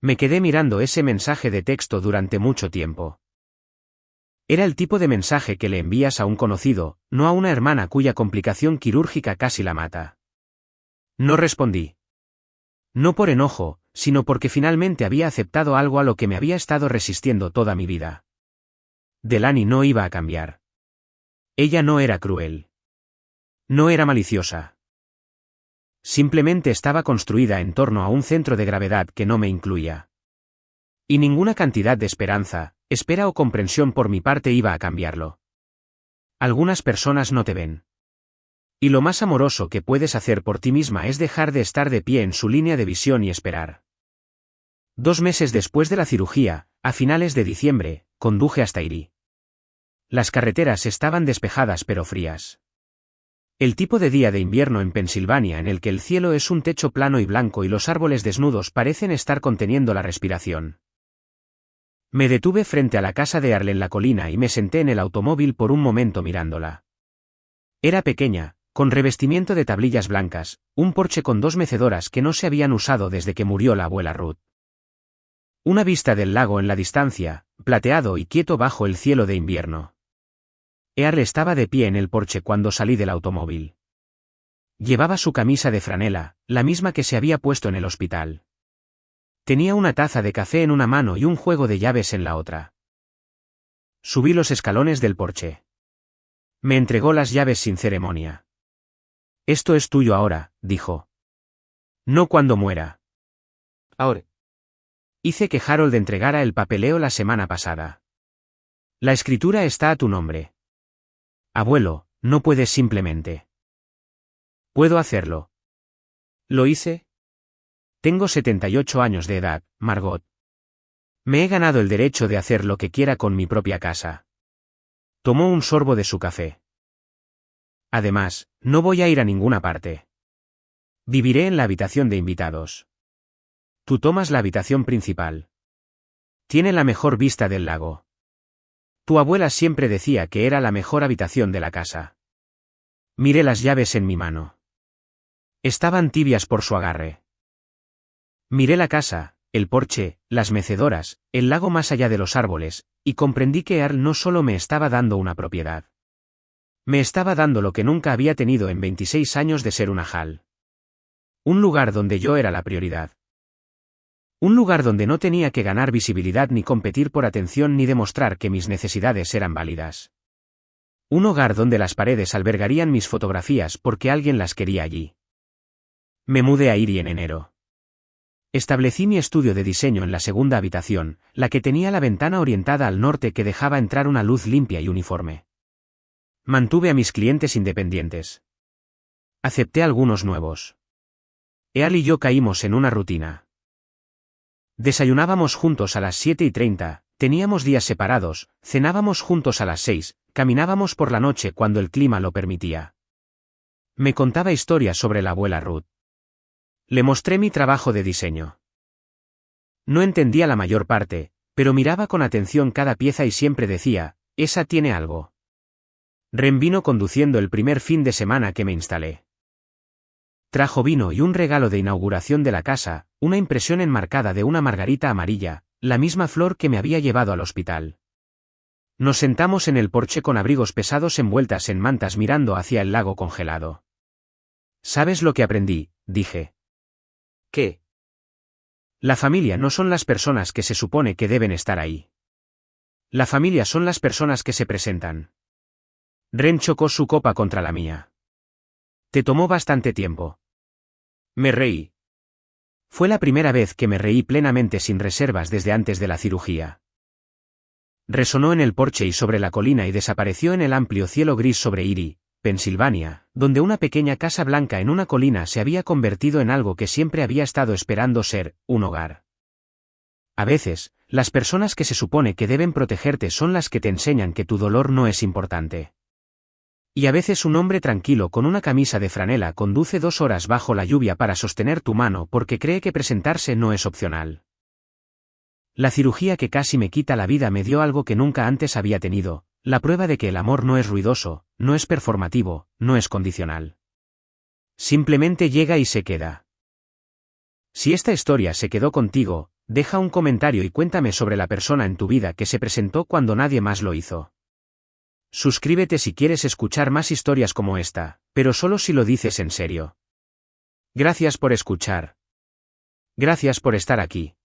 S1: Me quedé mirando ese mensaje de texto durante mucho tiempo. Era el tipo de mensaje que le envías a un conocido, no a una hermana cuya complicación quirúrgica casi la mata. No respondí. No por enojo, sino porque finalmente había aceptado algo a lo que me había estado resistiendo toda mi vida. Delaney no iba a cambiar. Ella no era cruel. No era maliciosa. Simplemente estaba construida en torno a un centro de gravedad que no me incluía. Y ninguna cantidad de esperanza, espera o comprensión por mi parte iba a cambiarlo. Algunas personas no te ven. Y lo más amoroso que puedes hacer por ti misma es dejar de estar de pie en su línea de visión y esperar. 2 meses después de la cirugía, a finales de diciembre, conduje hasta Erie. Las carreteras estaban despejadas pero frías. El tipo de día de invierno en Pensilvania en el que el cielo es un techo plano y blanco y los árboles desnudos parecen estar conteniendo la respiración. Me detuve frente a la casa de Earl en la colina y me senté en el automóvil por un momento mirándola. Era pequeña, con revestimiento de tablillas blancas, un porche con 2 mecedoras que no se habían usado desde que murió la abuela Ruth. Una vista del lago en la distancia, plateado y quieto bajo el cielo de invierno. Earl estaba de pie en el porche cuando salí del automóvil. Llevaba su camisa de franela, la misma que se había puesto en el hospital. Tenía una taza de café en una mano y un juego de llaves en la otra. Subí los escalones del porche. Me entregó las llaves sin ceremonia. Esto es tuyo ahora, dijo. No cuando muera. Ahora. Hice que Harold entregara el papeleo la semana pasada. La escritura está a tu nombre. Abuelo, no puedes simplemente. Puedo hacerlo. ¿Lo hice? Tengo 78 años de edad, Margot. Me he ganado el derecho de hacer lo que quiera con mi propia casa. Tomó un sorbo de su café. Además, no voy a ir a ninguna parte. Viviré en la habitación de invitados. Tú tomas la habitación principal. Tiene la mejor vista del lago. Tu abuela siempre decía que era la mejor habitación de la casa. Miré las llaves en mi mano. Estaban tibias por su agarre. Miré la casa, el porche, las mecedoras, el lago más allá de los árboles, y comprendí que Earl no solo me estaba dando una propiedad. Me estaba dando lo que nunca había tenido en 26 años de ser una Hall. Un lugar donde yo era la prioridad. Un lugar donde no tenía que ganar visibilidad ni competir por atención ni demostrar que mis necesidades eran válidas. Un hogar donde las paredes albergarían mis fotografías porque alguien las quería allí. Me mudé a Erie en enero. Establecí mi estudio de diseño en la segunda habitación, la que tenía la ventana orientada al norte que dejaba entrar una luz limpia y uniforme. Mantuve a mis clientes independientes. Acepté algunos nuevos. Earl y yo caímos en una rutina. Desayunábamos juntos a las 7:30, teníamos días separados, cenábamos juntos a las 6, caminábamos por la noche cuando el clima lo permitía. Me contaba historias sobre la abuela Ruth. Le mostré mi trabajo de diseño. No entendía la mayor parte, pero miraba con atención cada pieza y siempre decía, esa tiene algo. Ren vino conduciendo el primer fin de semana que me instalé. Trajo vino y un regalo de inauguración de la casa, una impresión enmarcada de una margarita amarilla, la misma flor que me había llevado al hospital. Nos sentamos en el porche con abrigos pesados envueltas en mantas mirando hacia el lago congelado. ¿Sabes lo que aprendí?, dije. ¿Qué? La familia no son las personas que se supone que deben estar ahí. La familia son las personas que se presentan. Ren chocó su copa contra la mía. Te tomó bastante tiempo. Me reí. Fue la primera vez que me reí plenamente sin reservas desde antes de la cirugía. Resonó en el porche y sobre la colina y desapareció en el amplio cielo gris sobre Erie, Pensilvania, donde una pequeña casa blanca en una colina se había convertido en algo que siempre había estado esperando ser, un hogar. A veces, las personas que se supone que deben protegerte son las que te enseñan que tu dolor no es importante. Y a veces un hombre tranquilo con una camisa de franela conduce 2 horas bajo la lluvia para sostener tu mano porque cree que presentarse no es opcional. La cirugía que casi me quita la vida me dio algo que nunca antes había tenido, la prueba de que el amor no es ruidoso, no es performativo, no es condicional. Simplemente llega y se queda. Si esta historia se quedó contigo, deja un comentario y cuéntame sobre la persona en tu vida que se presentó cuando nadie más lo hizo. Suscríbete si quieres escuchar más historias como esta, pero solo si lo dices en serio. Gracias por escuchar. Gracias por estar aquí.